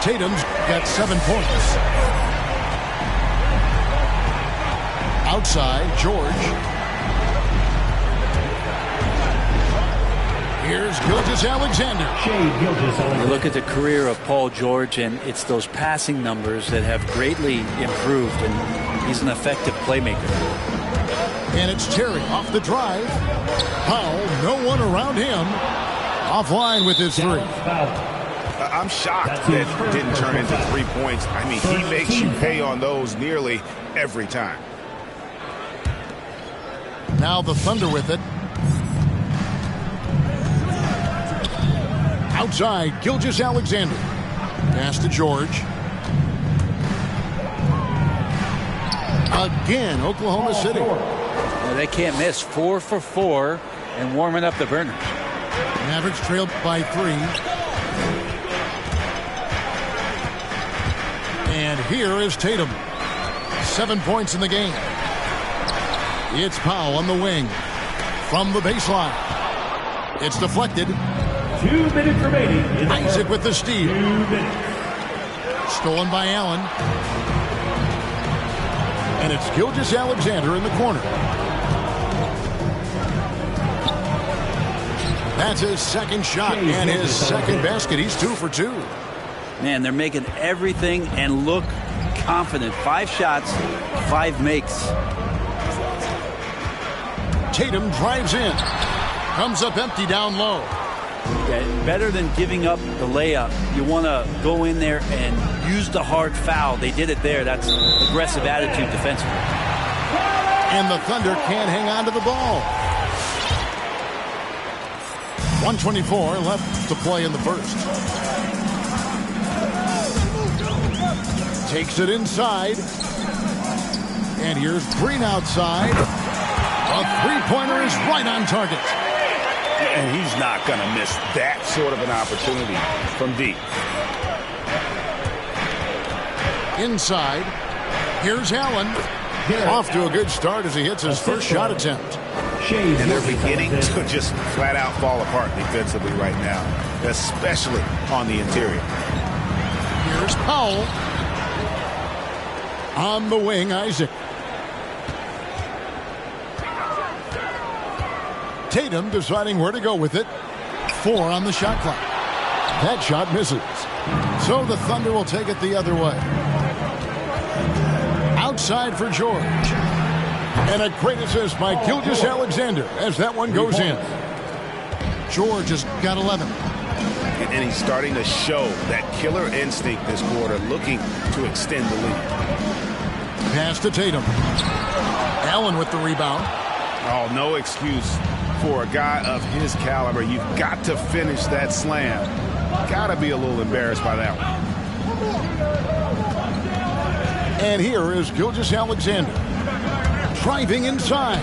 Tatum's got 7 points. Outside, George. Here's Gilgeous-Alexander. You look at the career of Paul George, and it's those passing numbers that have greatly improved, and he's an effective playmaker. And it's Terry off the drive. Powell, no one around him. Offline with his three. I'm shocked that it didn't turn into 3 points. I mean, he makes you pay on those nearly every time. Now the Thunder with it. Outside, Gilgeous-Alexander. Pass to George. Again, Oklahoma City. Well, they can't miss. 4 for 4 and warming up the burners. Mavericks trailed by 3. And here is Tatum. 7 points in the game. It's Powell on the wing. From the baseline. It's deflected. 2 minutes remaining. Isaac with the steal. 2 minutes. Stolen by Allen. And it's Gilgeous-Alexander in the corner. That's his second shot and his second basket. He's 2 for 2. Man, they're making everything and look confident. 5 shots, 5 makes. Tatum drives in. Comes up empty down low. Okay, better than giving up the layup. You want to go in there and use the hard foul. They did it there. That's aggressive attitude defensively. And the Thunder can't hang on to the ball. 1:24 left to play in the first. Takes it inside. And here's Green outside. A three-pointer is right on target. And he's not going to miss that sort of an opportunity from deep. Inside. Here's Allen. Off to a good start as he hits his first shot attempt. And they're beginning to just flat out fall apart defensively right now, especially on the interior. Here's Powell. On the wing, Isaac. Tatum deciding where to go with it. 4 on the shot clock. That shot misses. So the Thunder will take it the other way. Outside for George. And a great assist by Gilgeous-Alexander as that one goes in. George has got 11. And he's starting to show that killer instinct this quarter, looking to extend the lead. Pass to Tatum. Allen with the rebound. Oh, no excuse for a guy of his caliber. You've got to finish that slam. Got to be a little embarrassed by that one. And here is Gilgeous-Alexander. Driving inside.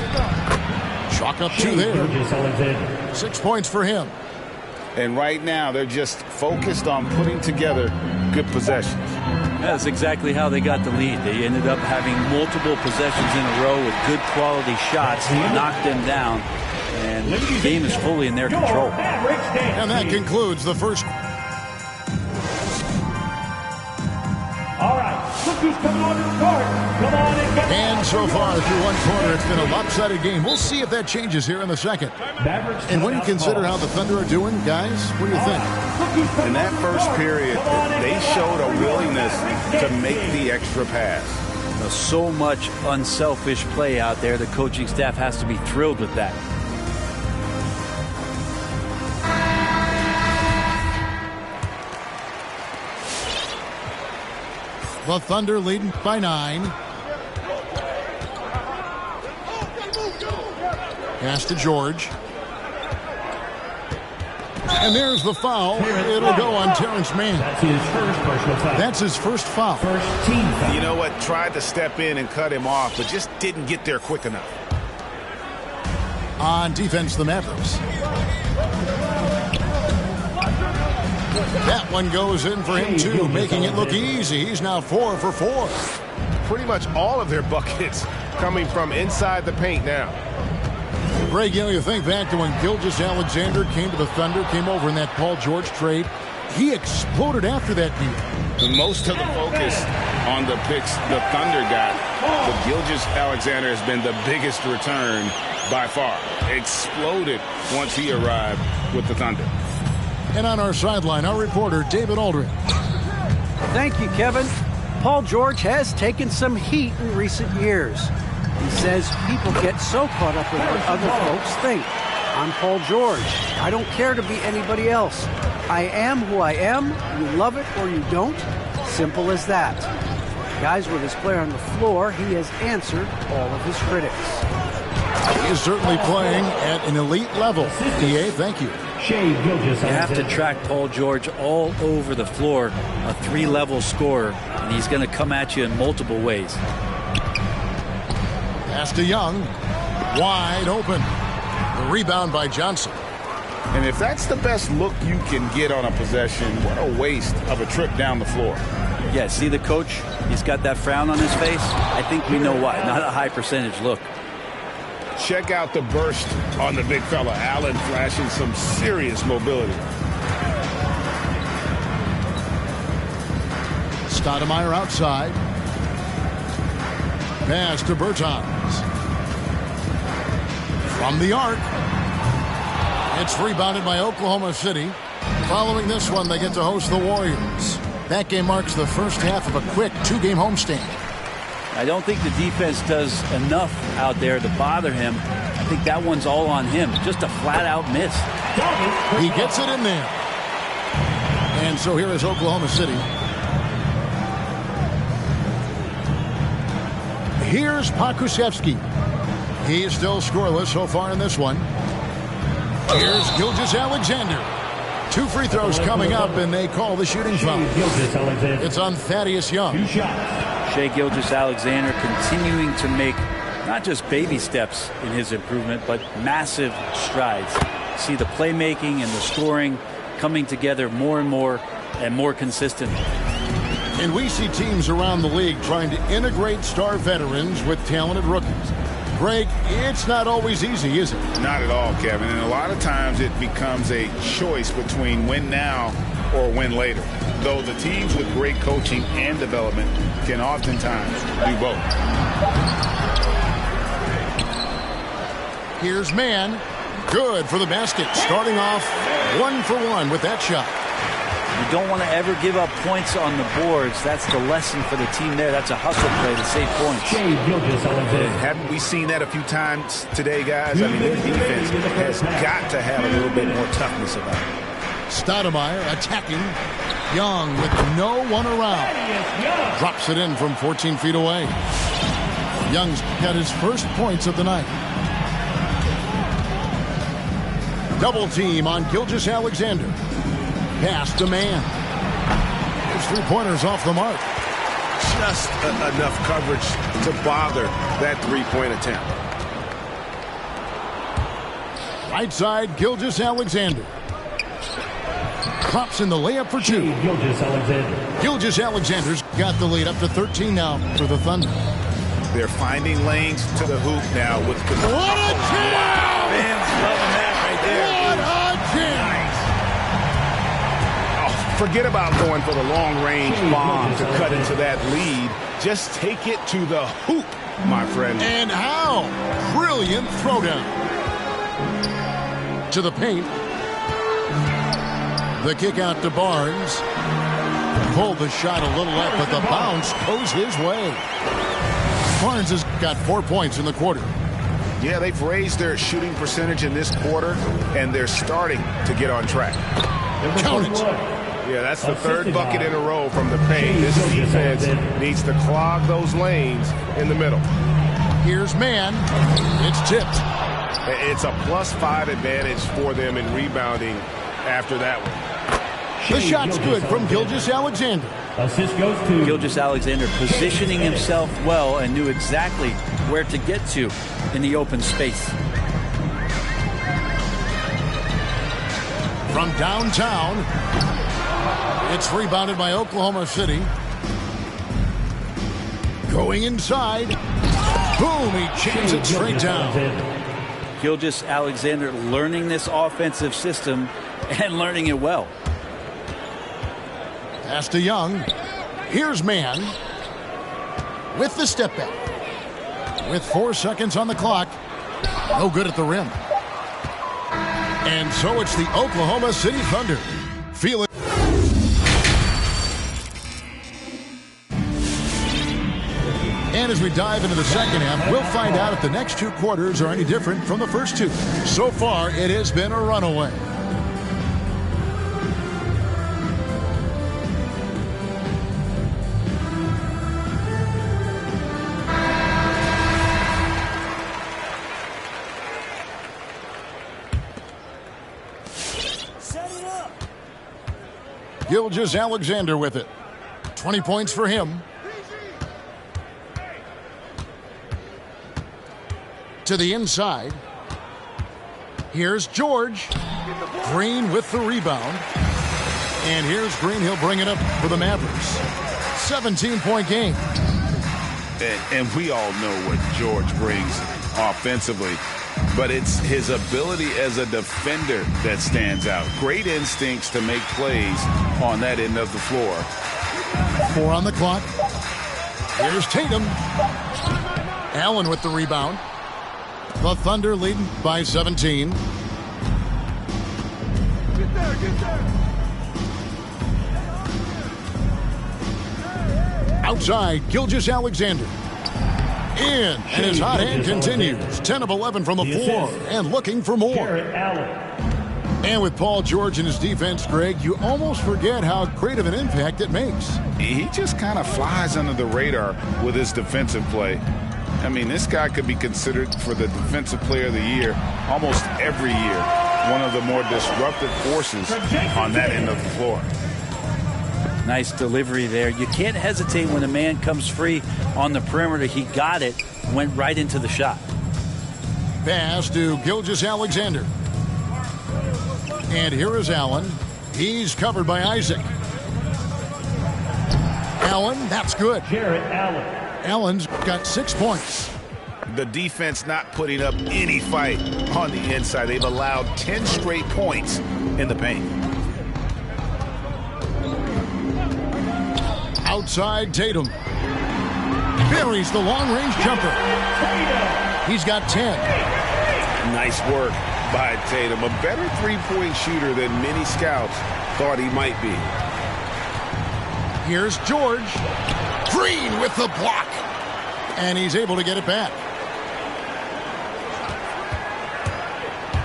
Chalk up 2 there. 6 points for him. And right now, they're just focused on putting together good possessions. That's exactly how they got the lead. They ended up having multiple possessions in a row with good quality shots, knocked them down, and the game is fully in their control. And that concludes the first. All right, look who's coming on to the court. Come on and get. And so far through one quarter, it's been a lopsided game. We'll see if that changes here in the second. And when you consider how the Thunder are doing, guys, what do you think? In that first period, they showed a willingness to make the extra pass. So much unselfish play out there. The coaching staff has to be thrilled with that. The Thunder leading by 9. Pass to George. And there's the foul. It'll go on Terrence Mann. That's his first personal foul. That's his first foul. First team foul. You know what? Tried to step in and cut him off, but just didn't get there quick enough. On defense, the Mavericks. That one goes in for him, too, making it look easy. He's now 4 for 4. Pretty much all of their buckets coming from inside the paint now. Greg, you think back to when Gilgeous-Alexander came to the Thunder, came over in that Paul George trade. He exploded after that deal. Most of the focus on the picks the Thunder got, but Gilgeous-Alexander has been the biggest return by far. Exploded once he arrived with the Thunder. And on our sideline, our reporter, David Aldridge. Thank you, Kevin. Paul George has taken some heat in recent years. He says people get so caught up in what other folks think. I'm Paul George. I don't care to be anybody else. I am who I am. You love it or you don't. Simple as that. Guys, with his player on the floor, he has answered all of his critics. He is certainly playing at an elite level. EA, thank you. You have to track Paul George all over the floor, a 3-level scorer, and he's going to come at you in multiple ways. Pass to Young, wide open. The rebound by Johnson. And if that's the best look you can get on a possession, what a waste of a trip down the floor. Yeah, see the coach? He's got that frown on his face. I think we know why. Not a high percentage look. Check out the burst on the big fella. Allen flashing some serious mobility. Stoudemire outside. Pass to Bertans. From the arc. It's rebounded by Oklahoma City. Following this one, they get to host the Warriors. That game marks the first half of a quick 2-game homestand. I don't think the defense does enough out there to bother him. I think that one's all on him. Just a flat-out miss. He gets it in there. And so here is Oklahoma City. Here's Pokusevski. He is still scoreless so far in this one. Here's Gilgeous-Alexander. 2 free throws coming up, and they call the shooting foul. It's on Thaddeus Young. Shai Gilgeous-Alexander continuing to make not just baby steps in his improvement, but massive strides. See the playmaking and the scoring coming together more and more consistently. And we see teams around the league trying to integrate star veterans with talented rookies. Greg, it's not always easy, is it? Not at all, Kevin. And a lot of times it becomes a choice between win now or win later. Though the teams with great coaching and development can oftentimes do both. Here's Mann. Good for the basket. Starting off 1 for 1 with that shot. You don't want to ever give up points on the boards. That's the lesson for the team there. That's a hustle play to save points. Haven't we seen that a few times today, guys? I mean, the defense has got to have a little bit more toughness about it. Stoudemire attacking. Young with no one around. Drops it in from 14 feet away. Young's got his first points of the night. Double team on Gilgeous-Alexander. Pass to Mann. His 3-pointers off the mark. Just enough coverage to bother that 3-point attempt. Right side, Gilgeous-Alexander. Pops in the layup for 2. Gilgeous-Alexander's got the lead up to 13 now for the Thunder. They're finding lanes to the hoop now with the... What a jam! Fans loving that right there. What a jam! Forget about going for the long-range bomb to cut into that lead. Just take it to the hoop, my friend. And how? Brilliant throwdown. To the paint. The kick out to Barnes. Pulled the shot a little left, but the bounce goes his way. Barnes has got 4 points in the quarter. Yeah, they've raised their shooting percentage in this quarter, and they're starting to get on track. Count it. Yeah, that's the 3rd bucket in a row from the paint. This defense needs to clog those lanes in the middle. Here's Mann. It's tipped. It's a +5 advantage for them in rebounding after that one. The shot's good from Gilgeous-Alexander. Assist goes to Gilgeous-Alexander positioning himself well and knew exactly where to get to in the open space. From downtown, it's rebounded by Oklahoma City. Going inside. Boom, he chains it straight down. Gilgeous-Alexander learning this offensive system and learning it well. Pass to Young. Here's Mann with the step back. With 4 seconds on the clock. No good at the rim. And so it's the Oklahoma City Thunder. Feel it. And as we dive into the second half, we'll find out if the next 2 quarters are any different from the first 2. So far, it has been a runaway. Gilgeous-Alexander with it. 20 points for him. To the inside. Here's George. Green with the rebound. And here's Green. He'll bring it up for the Mavericks. 17-point game. And we all know what George brings offensively. But it's his ability as a defender that stands out. Great instincts to make plays on that end of the floor. 4 on the clock. Here's Tatum. Allen with the rebound. The Thunder lead by 17. Get there. Outside, Gilgeous-Alexander. In, and his hot hand continues. 10 of 11 from the floor, and looking for more. And with Paul George and his defense, Greg, you almost forget how great of an impact it makes. He just kind of flies under the radar with his defensive play. I mean, this guy could be considered for the Defensive Player of the Year almost every year. One of the more disruptive forces on that end of the floor. Nice delivery there. You can't hesitate when a man comes free on the perimeter. He got it, went right into the shot. Pass to Gilgeous-Alexander. And here is Allen. He's covered by Isaac. Allen, that's good. Jarrett Allen. Allen's got 6 points. The defense not putting up any fight on the inside. They've allowed 10 straight points in the paint. Outside Tatum. Buries the long-range jumper. He's got 10. Nice work by Tatum. A better three-point shooter than many scouts thought he might be. Here's George. Green with the block. And he's able to get it back.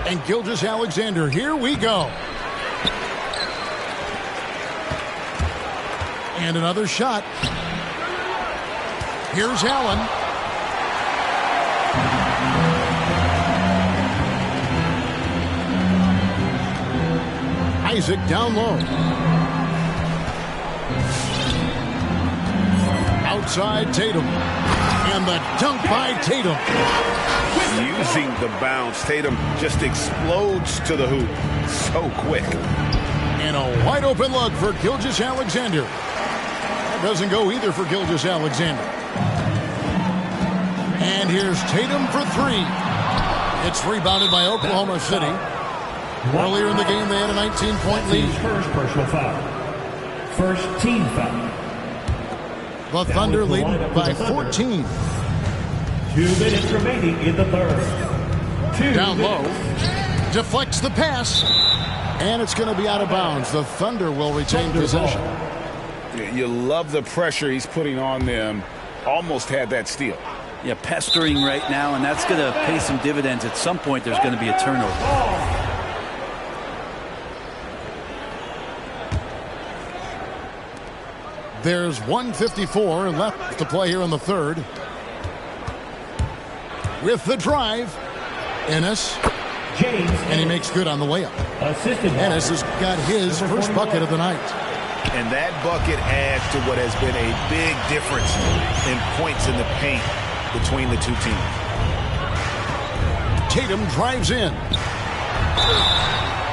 And Gilgeous-Alexander, here we go. And another shot. Here's Allen. Isaac down low. Outside Tatum. And the dunk by Tatum. Using the bounce, Tatum just explodes to the hoop so quick. And a wide open look for Gilgeous-Alexander. That doesn't go either for Gilgeous-Alexander. And here's Tatum for 3. It's rebounded by Oklahoma City. Earlier in the game, they had a 19-point lead. First personal foul. First team foul. The Thunder lead by 14. 2 minutes remaining in the third. Down low. Deflects the pass. And it's going to be out of bounds. The Thunder will retain possession. You love the pressure he's putting on them. Almost had that steal. Yeah, pestering right now, and that's going to pay some dividends. At some point, there's going to be a turnover. There's 1:54 left to play here in the third. With the drive. Ennis. And he makes good on the layup. Ennis has got his first bucket of the night. And that bucket adds to what has been a big difference in points in the paint between the two teams. Tatum drives in.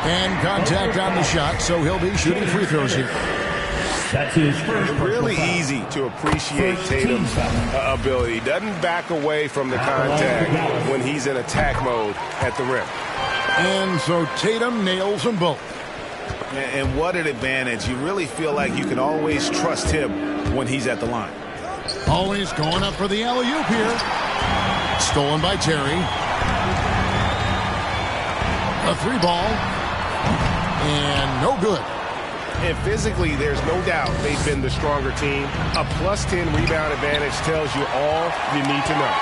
And contact on the shot, so he'll be shooting free throws here. That's his first. Really easy to appreciate Tatum's ability. He doesn't back away from the contact when he's in attack mode at the rim. And so Tatum nails them both. And what an advantage. You really feel like you can always trust him when he's at the line. Always going up for the alley-oop here. Stolen by Terry. A three ball. And no good. And physically, there's no doubt they've been the stronger team. A +10 rebound advantage tells you all you need to know.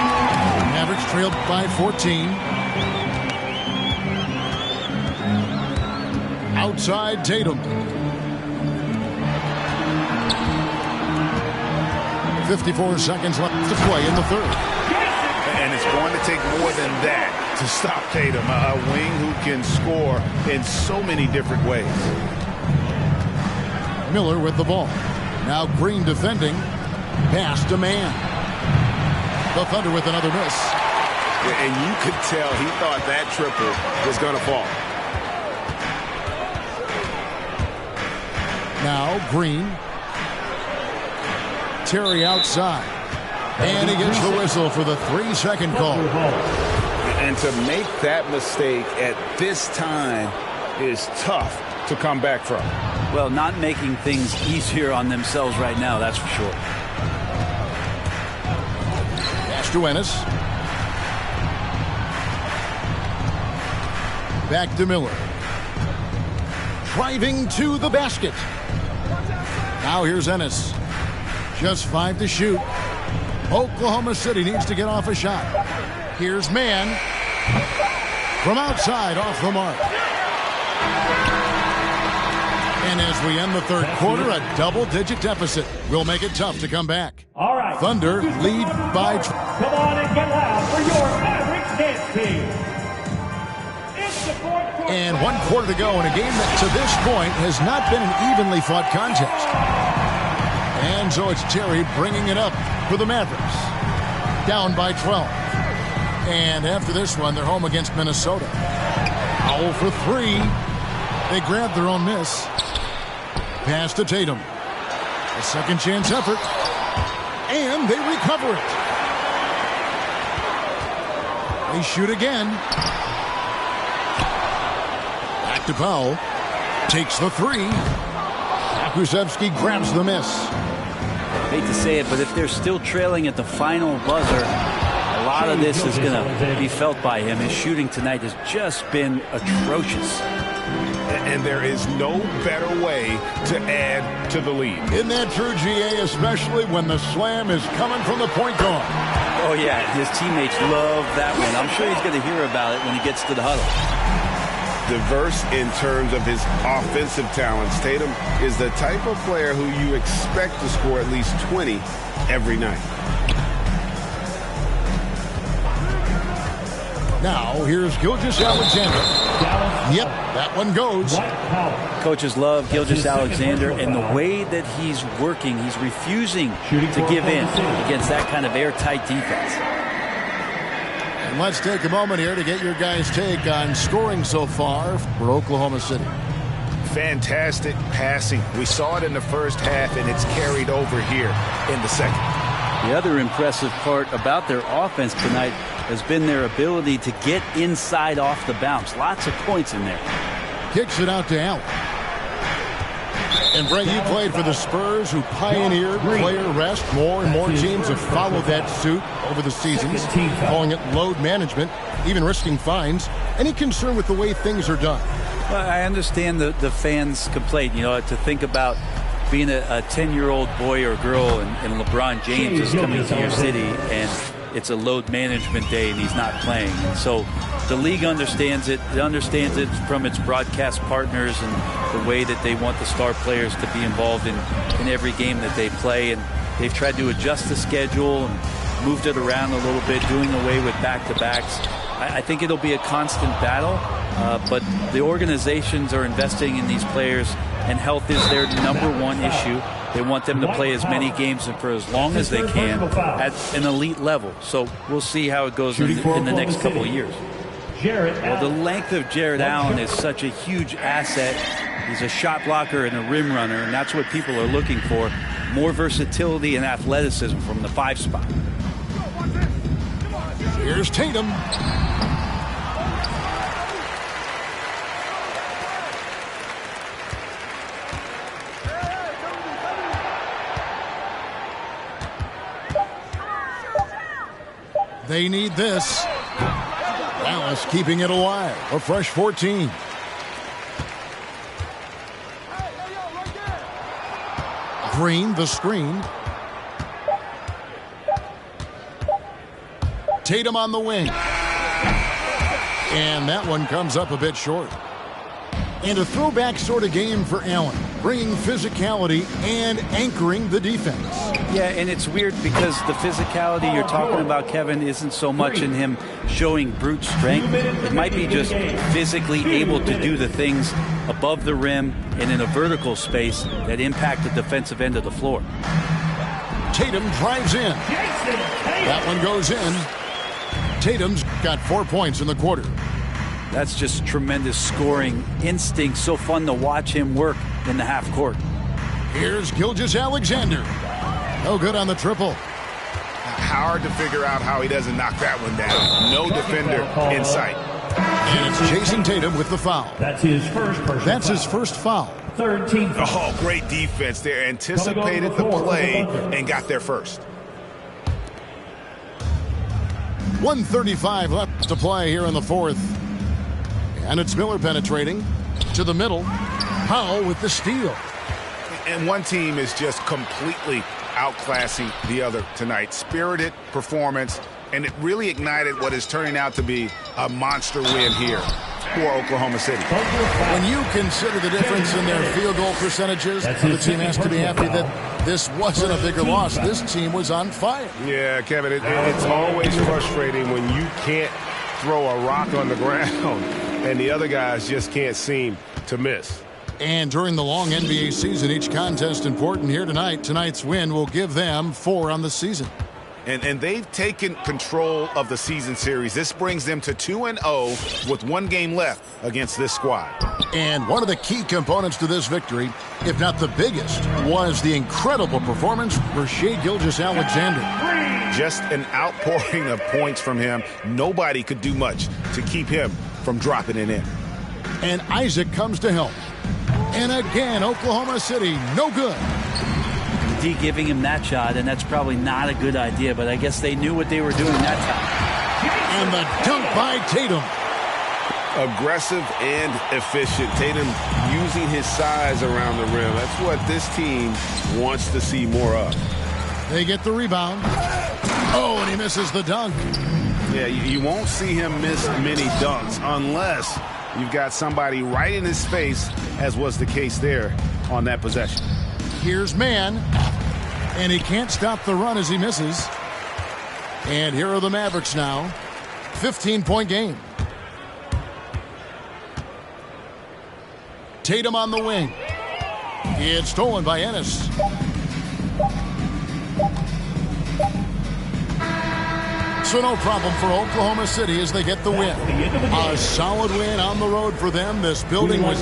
Mavericks trailed by 14. Outside Tatum. 54 seconds left to play in the third. And it's going to take more than that to stop Tatum, a wing who can score in so many different ways. Miller with the ball. Now Green defending. Pass to man. The Thunder with another miss. And you could tell he thought that triple was going to fall. Now Green. Terry outside. And he gets the whistle for the 3-second call. And to make that mistake at this time is tough to come back from. Well, not making things easier on themselves right now, that's for sure. Pass to Ennis. Back to Miller. Driving to the basket. Now here's Ennis. Just 5 to shoot. Oklahoma City needs to get off a shot. Here's Mann. From outside, off the mark. And as we end the third quarter, a double-digit deficit will make it tough to come back. All right. Thunder lead by... Come on and get loud for your Mavericks dance team. It's the fourth quarter. And 1 quarter to go in a game that to this point has not been an evenly fought contest. And so it's Terry bringing it up for the Mavericks. Down by 12. And after this one, they're home against Minnesota. Foul for 3. They grab their own miss. Pass to Tatum. A second chance effort. And they recover it. They shoot again. Back to Powell. Takes the 3. Kuszewski grabs the miss. Hate to say it, but if they're still trailing at the final buzzer, a lot of this is going to be felt by him. His shooting tonight has just been atrocious. And there is no better way to add to the lead. Isn't that true, GA, especially when the slam is coming from the point guard? Oh, yeah, his teammates love that one. I'm sure he's going to hear about it when he gets to the huddle. Diverse in terms of his offensive talents. Tatum is the type of player who you expect to score at least 20 every night. Now, here's Gilgeous-Alexander. Yep, that one goes. Coaches love Gilgeous-Alexander, and the way that he's working, he's refusing to give in against that kind of airtight defense. And let's take a moment here to get your guys' take on scoring so far for Oklahoma City. Fantastic passing. We saw it in the first half, and it's carried over here in the second. The other impressive part about their offense tonight has been their ability to get inside off the bounce. Lots of points in there. Kicks it out to Allen. And Brett, you played for the Spurs, who pioneered player rest. More and more teams have followed that suit over the seasons, calling it load management, even risking fines. Any concern with the way things are done? Well, I understand the fans' complaint, to think about being a 10-year-old boy or girl and LeBron James is coming to your city and it's a load management day and he's not playing. And so the league understands it. It understands it from its broadcast partners and the way that they want the star players to be involved in every game that they play. And they've tried to adjust the schedule and moved it around a little bit, doing away with back-to-backs. I think it'll be a constant battle, but the organizations are investing in these players, and health is their #1 issue. They want them to play as many games and for as long as they can at an elite level. So we'll see how it goes in the next couple of years. Well, the length of Jared Allen is such a huge asset. He's a shot blocker and a rim runner, and that's what people are looking for. More versatility and athleticism from the 5 spot. Here's Tatum. They need this. Dallas keeping it alive. A fresh 14. Green, the screen. Tatum on the wing. And that one comes up a bit short. And a throwback sort of game for Allen, bringing physicality and anchoring the defense. Yeah, and it's weird because the physicality you're talking about, Kevin, isn't so much in him showing brute strength. It might be just physically able to do the things above the rim and in a vertical space that impact the defensive end of the floor. Tatum drives in. That one goes in. Tatum's got 4 points in the quarter. That's just tremendous scoring instinct. So fun to watch him work in the half court. Here's Gilgeous-Alexander. No good on the triple. Hard to figure out how he doesn't knock that one down. No defender in sight. And it's Jason Tatum with the foul. That's his first personal That's his first foul. Third team foul. Oh, great defense there. Anticipated the play and got there first. 1:35 left to play here in the fourth. And it's Miller penetrating to the middle. Powell with the steal. And one team is just completely outclassing the other tonight. Spirited performance, and it really ignited what is turning out to be a monster win here for Oklahoma City. When you consider the difference in their field goal percentages, the team has to be happy that this wasn't a bigger loss. This team was on fire. Yeah, Kevin, it's always frustrating when you can't throw a rock on the ground and the other guys just can't seem to miss. And during the long NBA season, each contest important here tonight. Tonight's win will give them 4 on the season. And they've taken control of the season series. This brings them to 2-0 with 1 game left against this squad. And one of the key components to this victory, if not the biggest, was the incredible performance for Shai Gilgeous-Alexander. Just an outpouring of points from him. Nobody could do much to keep him from dropping it in. And Isaac comes to help. And again, Oklahoma City, no good. D giving him that shot, and that's probably not a good idea, but I guess they knew what they were doing that time. And the dunk by Tatum. Aggressive and efficient. Tatum using his size around the rim. That's what this team wants to see more of. They get the rebound. Oh, and he misses the dunk. Yeah, you won't see him miss many dunks unless you've got somebody right in his face, as was the case there on that possession. Here's Mann, and he can't stop the run as he misses. And here are the Mavericks now. 15-point game. Tatum on the wing. It's stolen by Ennis. So no problem for Oklahoma City as they get the win. A solid win on the road for them. This building was...